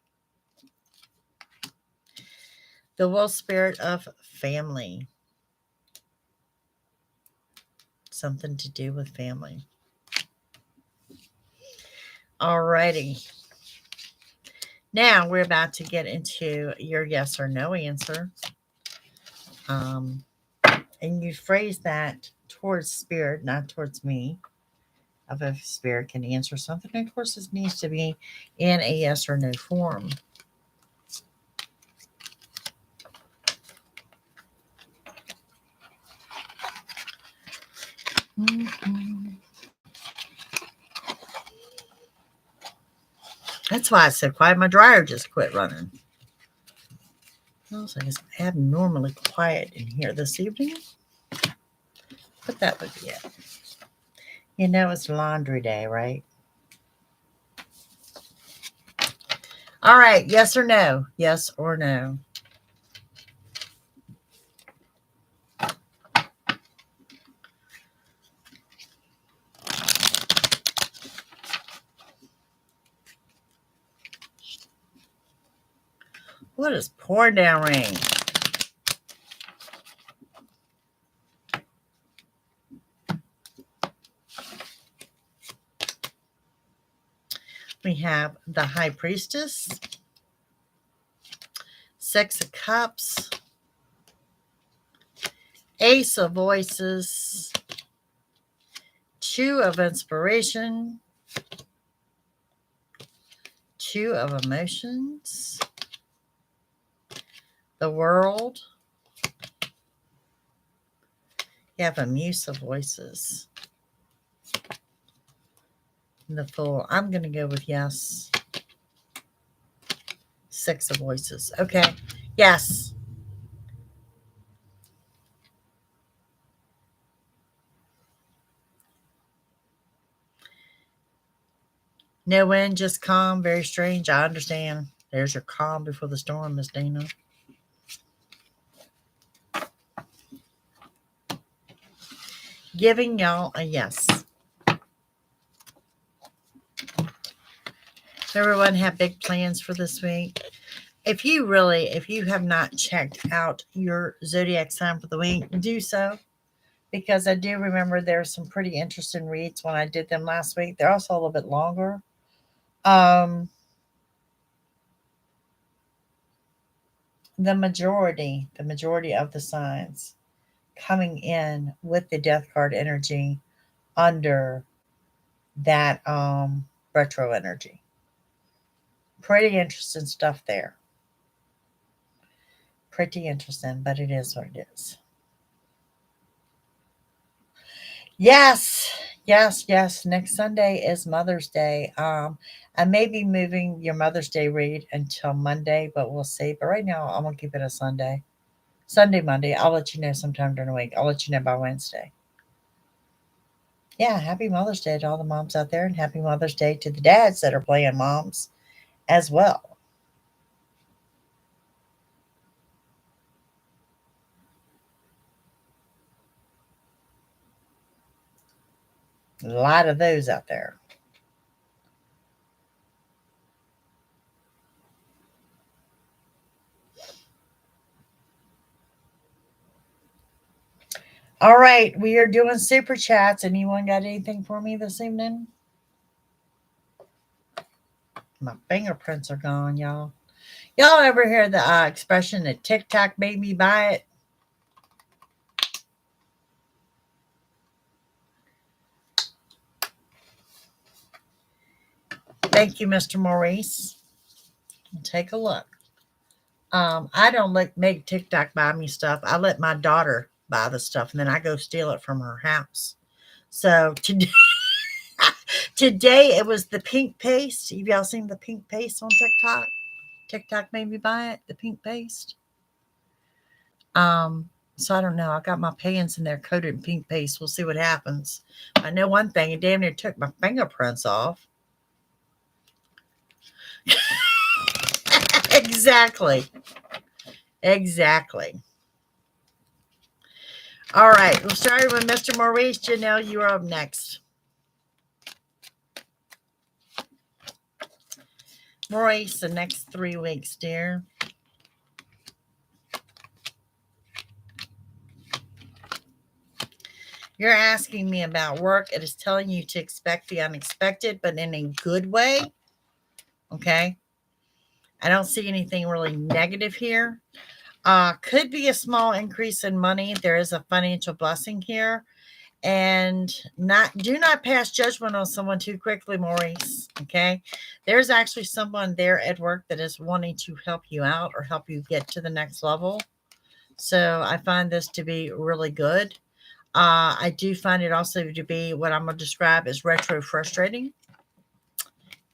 The will spirit of family. Something to do with family. Alrighty. Now we're about to get into your yes or no answer. And you phrase that towards spirit, not towards me. If a spirit can answer something, of course, it needs to be in a yes or no form. That's why I said quiet. My dryer just quit running. I was like, it's abnormally quiet in here this evening. But that would be it. It's laundry day, right? All right. Yes or no? Yes or no? What is pouring down rain? We have the High Priestess, 6 of Cups, Ace of Voices, 2 of Inspiration, 2 of Emotions, the World. You have a Muse of Voices. The Fool. I'm going to go with yes. 6 of Voices. Okay. Yes. No wind, just calm. Very strange. I understand. There's your calm before the storm, Miss Dana. Giving y'all a yes. Everyone have big plans for this week. If you have not checked out your zodiac sign for the week, do so. Because I do remember there's some pretty interesting reads when I did them last week. They're also a little bit longer. The majority of the signs coming in with the death card energy under that retro energy. Pretty interesting stuff there. Pretty interesting, but it is what it is. Yes. Next Sunday is Mother's Day. I may be moving your Mother's Day read until Monday, but we'll see. But right now, I'm going to keep it a Sunday. Monday. I'll let you know sometime during the week. I'll let you know by Wednesday. Yeah, happy Mother's Day to all the moms out there, and happy Mother's Day to the dads that are playing moms as well. A lot of those out there. All right, we are doing super chats. Anyone got anything for me this evening? My fingerprints are gone, y'all. Y'all ever hear the expression that Tik Tok made me buy it? Thank you, Mr. Maurice. Take a look. I don't make TikTok buy me stuff. I let my daughter buy the stuff, and then I go steal it from her house. So today it was the pink paste. Have y'all seen the pink paste on TikTok? TikTok made me buy it, the pink paste. So I don't know. I got my pants in there coated in pink paste. We'll see what happens. I know one thing. It damn near took my fingerprints off. Exactly. All right. We'll start with Mr. Maurice. Janelle, you are up next. Maurice, the next 3 weeks, dear. You're asking me about work. It is telling you to expect the unexpected, but in a good way. Okay. I don't see anything really negative here. Could be a small increase in money. There is a financial blessing here. And do not pass judgment on someone too quickly, Maurice. Okay. There's actually someone there at work that is wanting to help you out or help you get to the next level. So I find this to be really good. I do find it also to be what I'm going to describe as retro frustrating.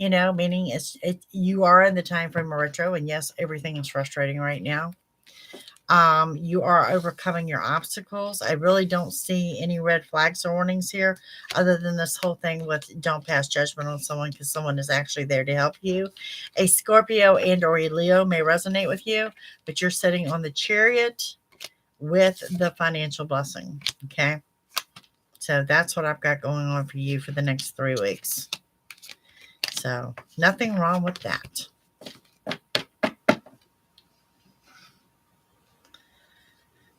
Meaning you are in the time frame of retro, and yes, everything is frustrating right now. You are overcoming your obstacles. I really don't see any red flags or warnings here, other than this whole thing with don't pass judgment on someone because someone is actually there to help you. A Scorpio and or a Leo may resonate with you, but you're sitting on the Chariot with the financial blessing. Okay. So that's what I've got going on for you for the next 3 weeks. So nothing wrong with that.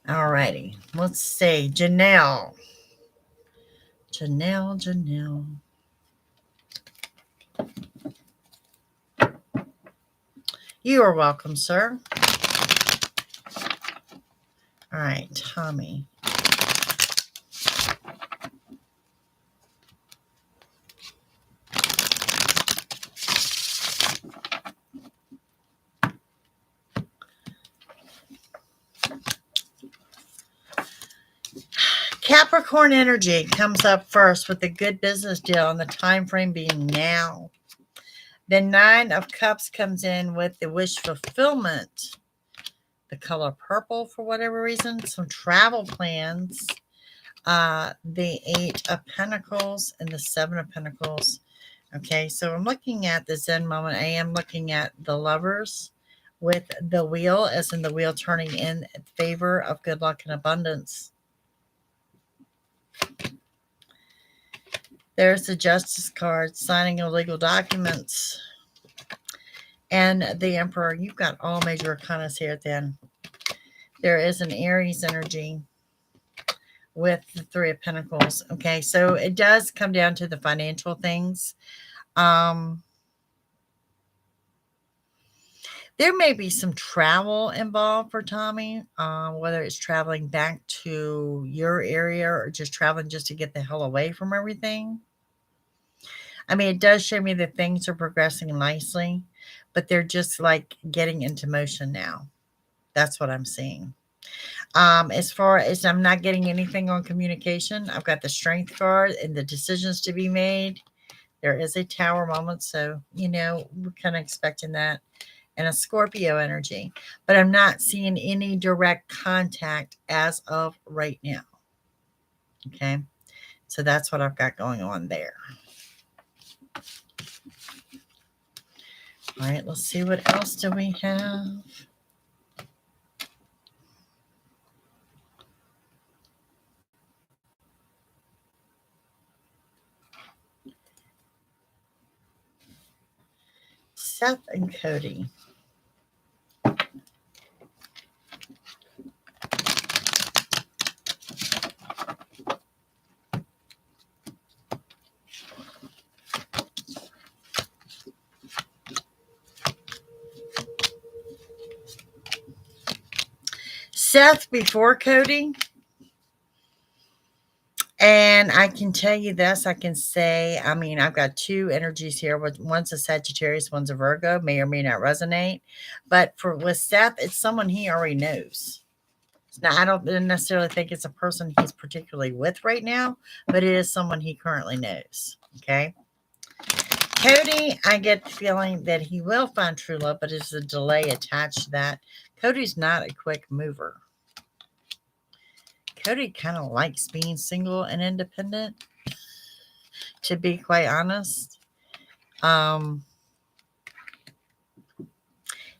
All righty. Let's see. Janelle. You are welcome, sir. All right, Tommy. Capricorn energy comes up first with a good business deal, and the time frame being now. The 9 of Cups comes in with the wish fulfillment. The color purple for whatever reason. Some travel plans. The 8 of Pentacles and the 7 of Pentacles Okay, so I'm looking at the Zen moment. I am looking at the Lovers with the wheel, as in the wheel turning in favor of good luck and abundance. There's the Justice card, signing of legal documents. And the Emperor. You've got all major arcanas here then. There is an Aries energy with the Three of Pentacles. Okay, so it does come down to the financial things. There may be some travel involved for Tommy, whether it's traveling back to your area or just traveling just to get the hell away from everything. I mean, it does show me that things are progressing nicely, but they're just like getting into motion now. That's what I'm seeing. As far as I'm not getting anything on communication, I've got the Strength card and the decisions to be made. There is a Tower moment, so, we're kind of expecting that. And a Scorpio energy, but I'm not seeing any direct contact as of right now. Okay, so that's what I've got going on there. All right, let's see what else do we have. Seth and Cody. Seth before Cody. And I can tell you this, I can say, I mean, I've got two energies here. One's a Sagittarius, one's a Virgo, may or may not resonate. But with Seth, it's someone he already knows. Now, I don't necessarily think it's a person he's particularly with right now, but it is someone he currently knows. Okay. Cody, I get the feeling that he will find true love, but there's a delay attached to that. Cody's not a quick mover. Cody kind of likes being single and independent, to be quite honest.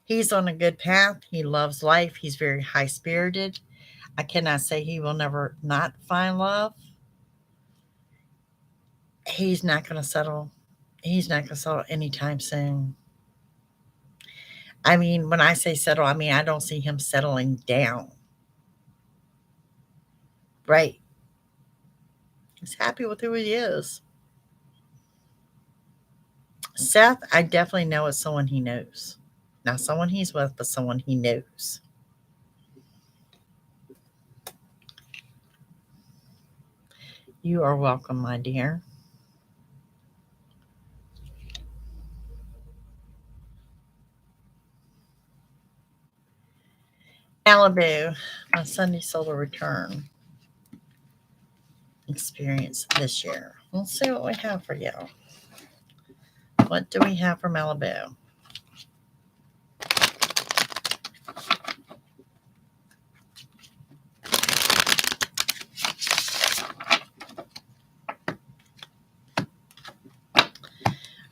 He's on a good path. He loves life. He's very high-spirited. I cannot say he will never not find love. He's not going to settle. He's not going to settle anytime soon. I mean, when I say settle, I mean, I don't see him settling down. Right. He's happy with who he is. Seth, I definitely know is someone he knows. Not someone he's with, but someone he knows. You are welcome, my dear. Malibu, my Sunday solar return experience this year. Let's see what we have for you. What do we have for Malibu?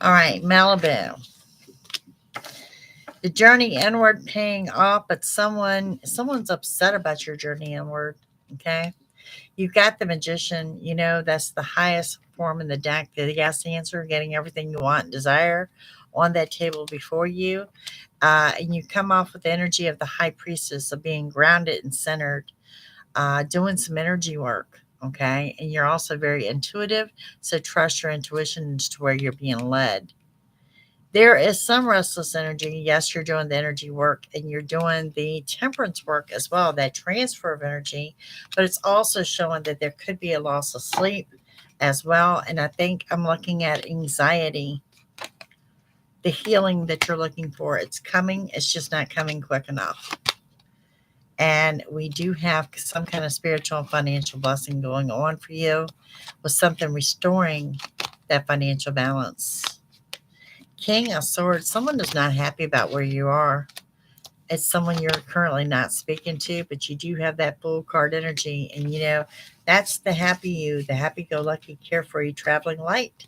All right, Malibu. The journey inward paying off, but someone's upset about your journey inward. Okay. You've got the Magician, that's the highest form in the deck. The yes answer, getting everything you want and desire on that table before you. And you come off with the energy of the High Priestess of being grounded and centered, doing some energy work. Okay. And you're also very intuitive. So trust your intuition as to where you're being led. There is some restless energy. Yes, you're doing the energy work and you're doing the temperance work as well, that transfer of energy, but it's also showing that there could be a loss of sleep as well. And I think I'm looking at anxiety, the healing that you're looking for. It's coming. It's just not coming quick enough. And we do have some kind of spiritual and financial blessing going on for you with something restoring that financial balance. King of Swords, someone is not happy about where you are. It's someone you're currently not speaking to, but you do have that Fool card energy. And, that's the happy you, the happy-go-lucky, carefree, traveling light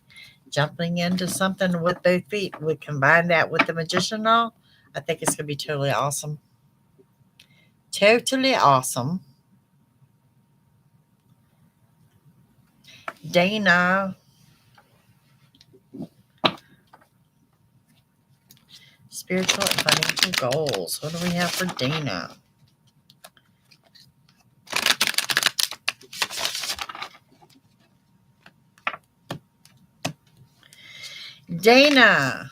jumping into something with both feet. We combine that with the magician now. I think it's going to be totally awesome. Totally awesome. Dana. Spiritual and financial goals. What do we have for Dana? Dana.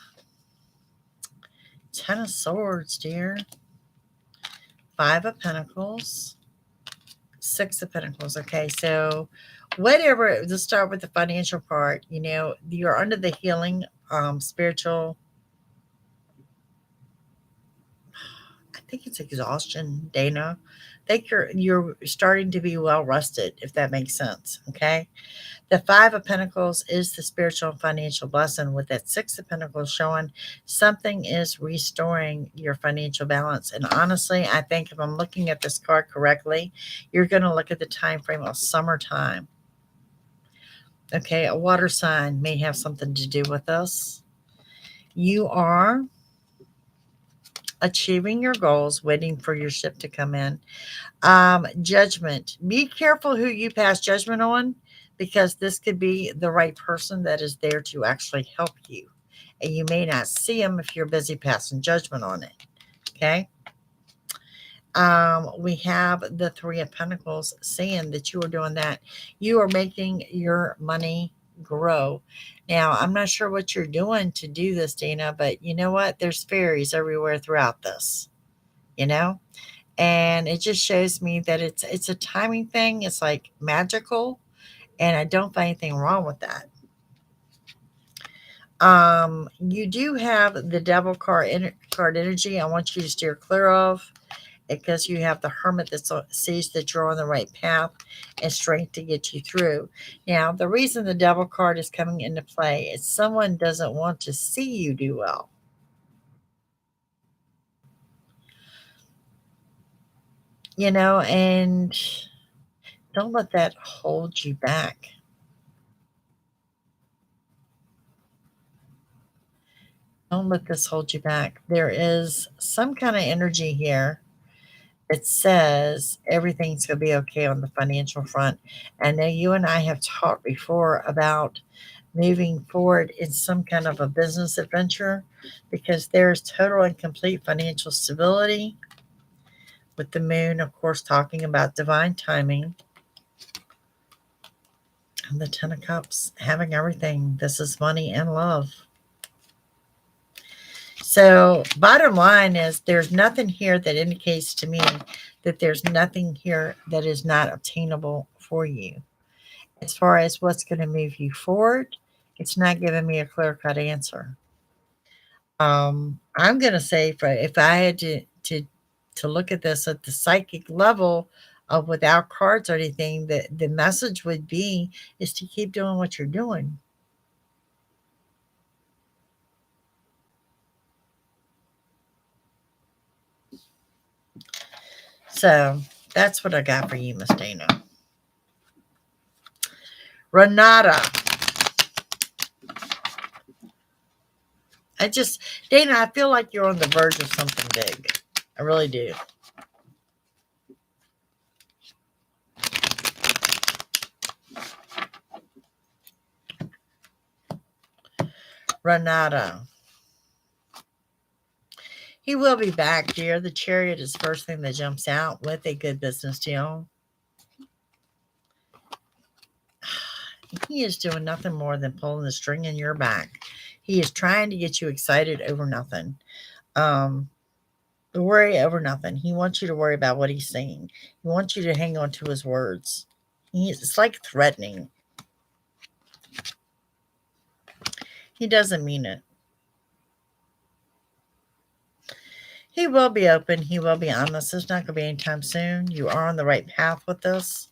10 of Swords, dear. 5 of Pentacles. 6 of Pentacles. Okay, so whatever, let's start with the financial part. You know, you're under the healing, spiritual, I think it's exhaustion, Dana. I think you're starting to be well rested, if that makes sense. Okay. The 5 of Pentacles is the spiritual and financial blessing, with that 6 of Pentacles showing something is restoring your financial balance. And honestly, I think if I'm looking at this card correctly, you're going to look at the time frame of summertime. Okay, a water sign may have something to do with this. You are achieving your goals, waiting for your ship to come in. Judgment. Be careful who you pass judgment on, because this could be the right person that is there to actually help you. And you may not see them if you're busy passing judgment on it. Okay. We have the 3 of Pentacles saying that you are doing that. You are making your money grow. Now, I'm not sure what you're doing to do this, Dana, but you know what? There's fairies everywhere throughout this, you know? And it just shows me that it's a timing thing. It's like magical, and I don't find anything wrong with that. You do have the Devil card energy. I want you to steer clear of, because you have the Hermit that sees that you're on the right path and strength to get you through. Now, the reason the Devil card is coming into play is someone doesn't want to see you do well. You know, and don't let that hold you back. Don't let this hold you back. There is some kind of energy here that says everything's going to be okay on the financial front. I know you and I have talked before about moving forward in some kind of a business adventure, because there's total and complete financial stability, with the moon, of course, talking about divine timing. And the 10 of Cups, having everything. This is money and love. So bottom line is, there's nothing here that indicates to me that there's nothing here that is not obtainable for you. As far as what's going to move you forward, it's not giving me a clear-cut answer. I'm going to say, if I had to look at this at the psychic level of without cards or anything, the message would be is to keep doing what you're doing. So that's what I got for you, Miss Dana. Renata. Dana, I feel like you're on the verge of something big. I really do. Renata. He will be back, dear. The Chariot is the first thing that jumps out with a good business deal. He is doing nothing more than pulling the string in your back. He is trying to get you excited over nothing. Worry over nothing. He wants you to worry about what he's saying. He wants you to hang on to his words. It's like threatening. He doesn't mean it. He will be open. He will be honest. It's not going to be anytime soon. You are on the right path with this,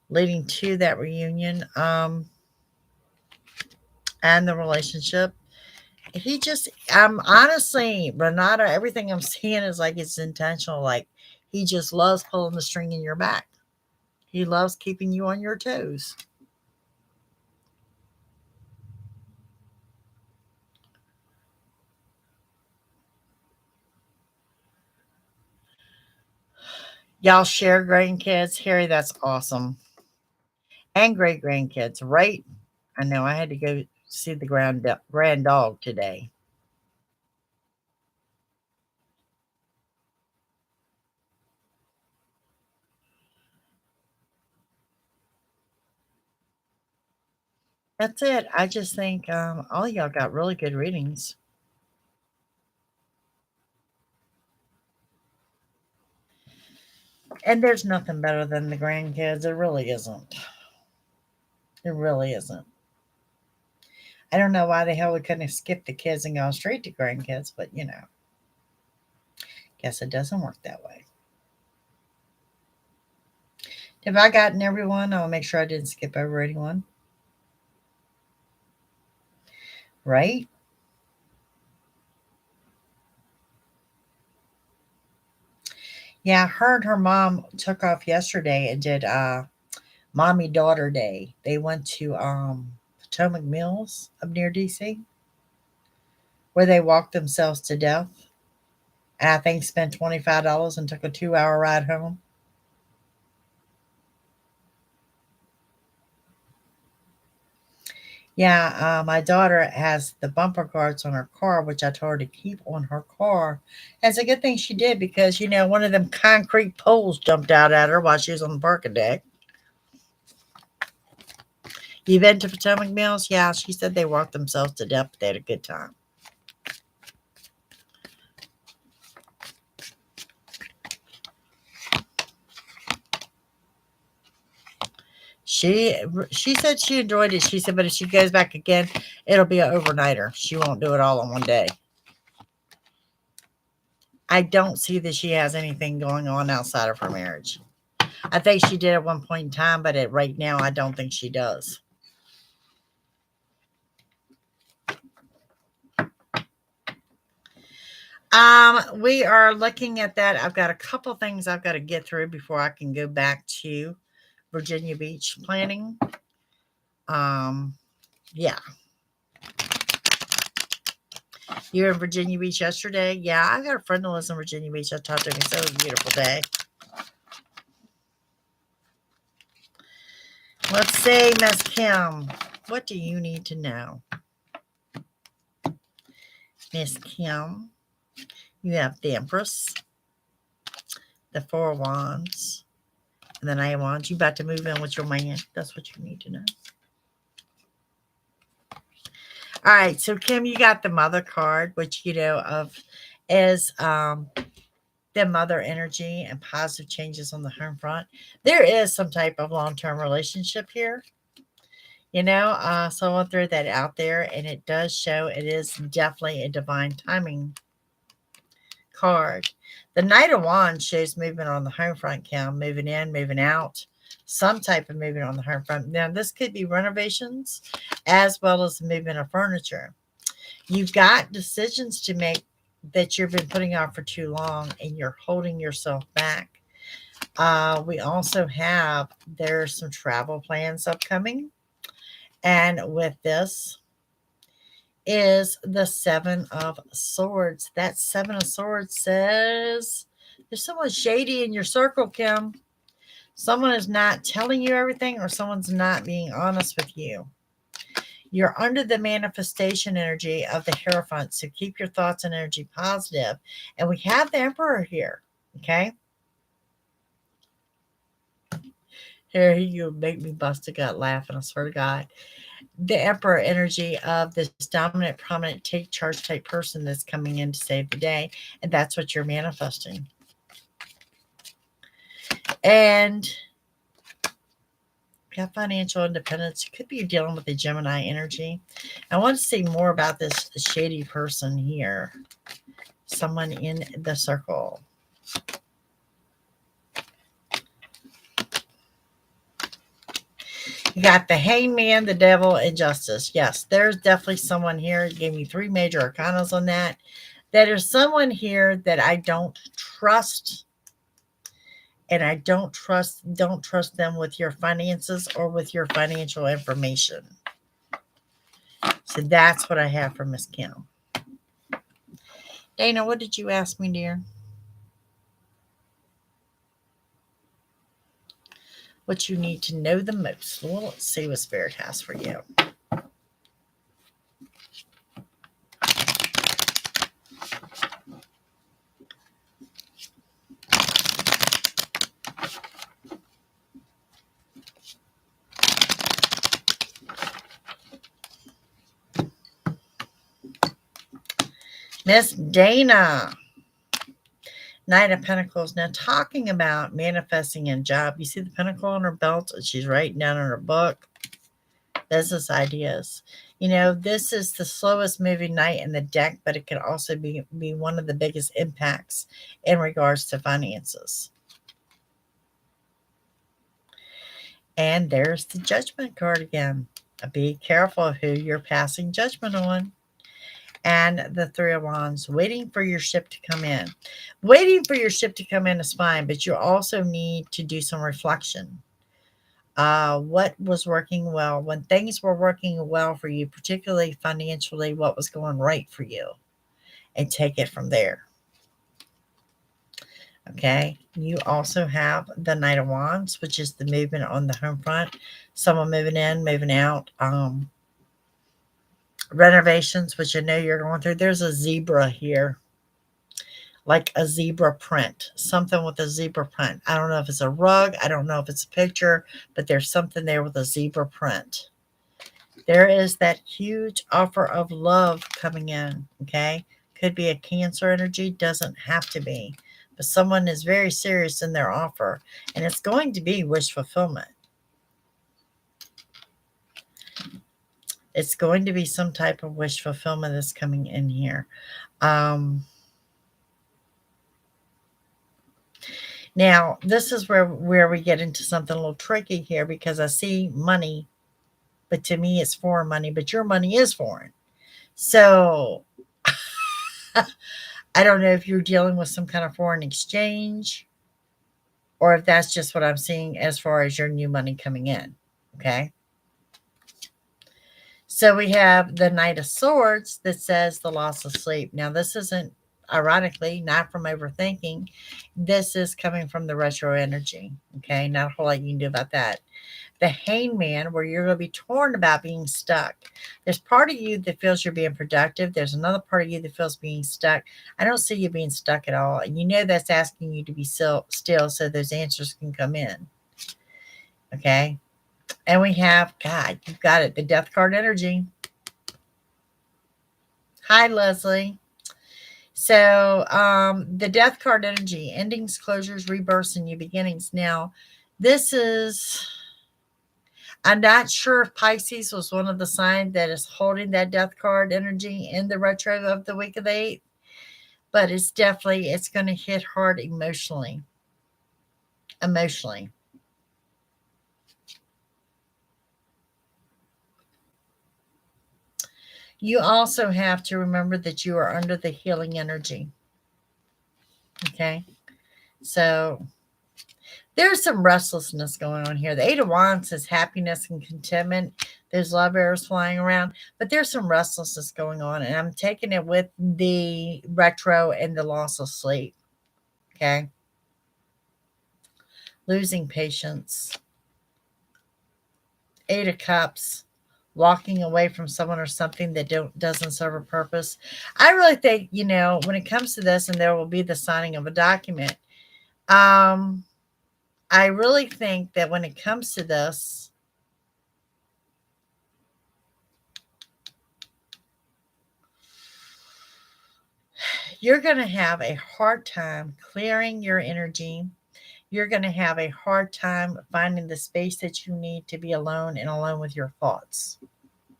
leading to that reunion and the relationship. He just, honestly, Renata, everything I'm seeing is like it's intentional. Like he just loves pulling the string in your back. He loves keeping you on your toes. Y'all share grandkids, Harry. That's awesome. And great grandkids, right? I know. I had to go see the grand dog today. That's it. I just think all y'all got really good readings. And there's nothing better than the grandkids. It really isn't. It really isn't. I don't know why the hell we couldn't have skipped the kids and gone straight to grandkids, but guess it doesn't work that way. Have I gotten everyone? I'll make sure I didn't skip over anyone. Right? Yeah, her and her mom took off yesterday and did mommy daughter day. They went to Potomac Mills up near DC where they walked themselves to death. And I think spent $25 and took a 2-hour ride home. Yeah, my daughter has the bumper guards on her car, which I told her to keep on her car. And it's a good thing she did because, one of them concrete poles jumped out at her while she was on the parking deck. You been to Potomac Mills? Yeah, she said they walked themselves to death, but they had a good time. She said she enjoyed it. She said, but if she goes back again, it'll be an overnighter. She won't do it all in one day. I don't see that she has anything going on outside of her marriage. I think she did at one point in time, but right now, I don't think she does. We are looking at that. I've got a couple things I've got to get through before I can go back to Virginia Beach planning. Yeah. You were in Virginia Beach yesterday? Yeah, I got a friend that lives in Virginia Beach. I talked to him. He said it was a beautiful day. Let's see, Miss Kim. What do you need to know? Miss Kim, you have the Empress, the Four of Wands, and the Knight of Wands. You about to move in with your man. That's what you need to know. All right, so Kim, you got the Mother card, which is the mother energy and positive changes on the home front. There is some type of long-term relationship here. So I'll throw that out there, and it does show it is definitely a divine timing card. The Knight of Wands shows movement on the home front, Kim, moving in, moving out, some type of movement on the home front. Now, this could be renovations as well as the movement of furniture. You've got decisions to make that you've been putting off for too long, and you're holding yourself back. We also have, there's some travel plans upcoming. And with this is the Seven of Swords. That Seven of Swords says there's someone shady in your circle, Kim. Someone is not telling you everything, or someone's not being honest with you. You're under the manifestation energy of the Hierophant, so keep your thoughts and energy positive. And we have the Emperor here, okay? Here, you make me bust a gut laughing, I swear to God. The Emperor energy of this dominant, prominent, take charge type person that's coming in to save the day. And that's what you're manifesting. And got financial independence. You could be dealing with the Gemini energy. I want to see more about this shady person here. Someone in the circle. You got the Hangman, the Devil, and Justice. Yes, there's definitely someone here. It gave me 3 major arcanas on that. That is someone here that I don't trust. And I don't trust them with your finances or with your financial information. So that's what I have for Miss Kim. Dana, what did you ask me, dear? what you need to know the most. Well, let's see what Spirit has for you. Miss Dana. Knight of Pentacles. Now, talking about manifesting a job, you see the pentacle on her belt? She's writing down in her book. Business ideas. You know, this is the slowest moving knight in the deck, but it could also be one of the biggest impacts in regards to finances. And there's the Judgment card again. Be careful who you're passing judgment on. And the Three of Wands, waiting for your ship to come in. Waiting for your ship to come in is fine, but you also need to do some reflection. What was working well? When things were working well for you, particularly financially, what was going right for you? And take it from there. Okay. You also have the Knight of Wands, which is the movement on the home front. Someone moving in, moving out. Renovations, which I know you're going through. There's a zebra here, like a zebra print, something with a zebra print. I don't know if it's a rug. I don't know if it's a picture, but there's something there with a zebra print. There is that huge offer of love coming in. Okay. Could be a Cancer energy. Doesn't have to be, but someone is very serious in their offer, and it's going to be wish fulfillment. It's going to be some type of wish fulfillment that's coming in here. Now, this is where we get into something a little tricky here, because I see money, but to me it's foreign money, but your money is foreign. So I don't know if you're dealing with some kind of foreign exchange, or if that's just what I'm seeing as far as your new money coming in. Okay. So we have the Knight of Swords that says the loss of sleep. Now, this isn't, ironically, not from overthinking. This is coming from the retro energy. Okay, not a whole lot you can do about that. The Hangman, where you're going to be torn about being stuck. There's part of you that feels you're being productive. There's another part of you that feels being stuck. I don't see you being stuck at all. And you know that's asking you to be still so those answers can come in. Okay. And we have, God, you've got it, the Death card energy. Hi, Leslie. So the Death card energy, endings, closures, rebirths, and new beginnings. Now, this is, I'm not sure if Pisces was one of the signs that is holding that Death card energy in the retro of the week of the 8th, but it's definitely, it's going to hit hard emotionally. Emotionally. You also have to remember that you are under the healing energy. Okay. So there's some restlessness going on here. The Eight of Wands is happiness and contentment. There's love arrows flying around, but there's some restlessness going on. And I'm taking it with the retro and the loss of sleep. Okay. Losing patience. Eight of Cups. Walking away from someone or something that doesn't serve a purpose. I really think, you know, when it comes to this, and there will be the signing of a document, I really think that when it comes to this, you're going to have a hard time clearing your energy. You're going to have a hard time finding the space that you need to be alone and alone with your thoughts.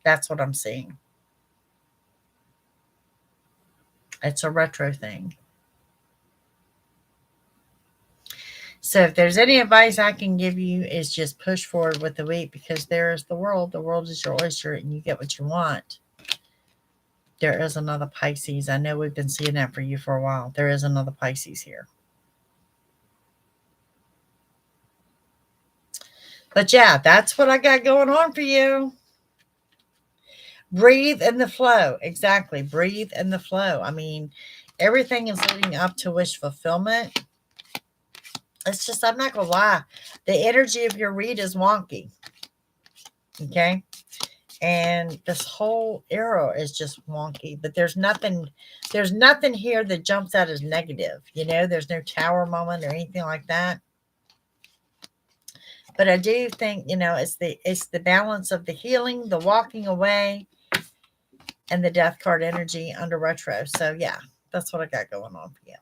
That's what I'm seeing. It's a retro thing. So if there's any advice I can give you, is just push forward with the week, because there is the world. The world is your oyster, and you get what you want. There is another Pisces. I know we've been seeing that for you for a while. There is another Pisces here. But yeah, that's what I got going on for you. Breathe in the flow. Exactly. Breathe in the flow. I mean, everything is leading up to wish fulfillment. It's just, I'm not going to lie. The energy of your read is wonky. Okay. And this whole arrow is just wonky, but there's nothing here that jumps out as negative. There's no tower moment or anything like that. But I do think, it's the balance of the healing, the walking away, and the death card energy under retro. So yeah, that's what I got going on for you.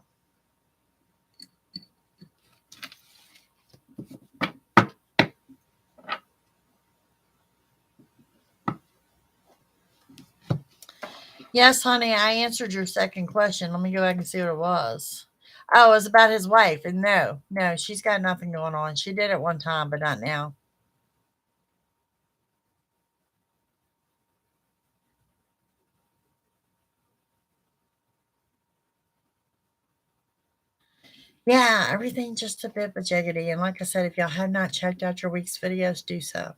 Yes, honey, I answered your second question. Let me go back and see what it was. Oh, it was about his wife. And no, she's got nothing going on. She did it one time, but not now. Yeah, everything just a bit bajiggity. And like I said, if y'all have not checked out your week's videos, do so.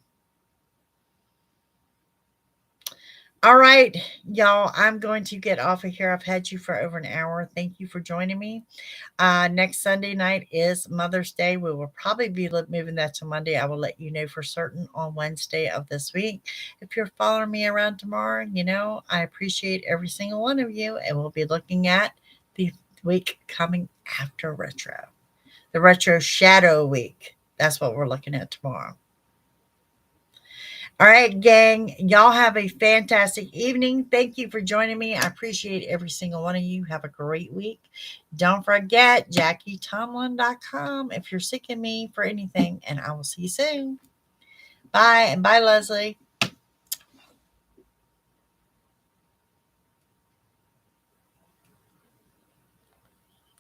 All right, y'all, I'm going to get off of here. I've had you for over an hour. Thank you for joining me. Next Sunday night is Mother's Day. We will probably be moving that to Monday. I will let you know for certain on Wednesday of this week. If you're following me around tomorrow, I appreciate every single one of you. And we'll be looking at the week coming after retro, the retro shadow week. That's what we're looking at tomorrow. All right, gang, y'all have a fantastic evening. Thank you for joining me. I appreciate every single one of you. Have a great week. Don't forget JackieTomlin.com if you're seeking me for anything, and I will see you soon. Bye, and bye, Leslie.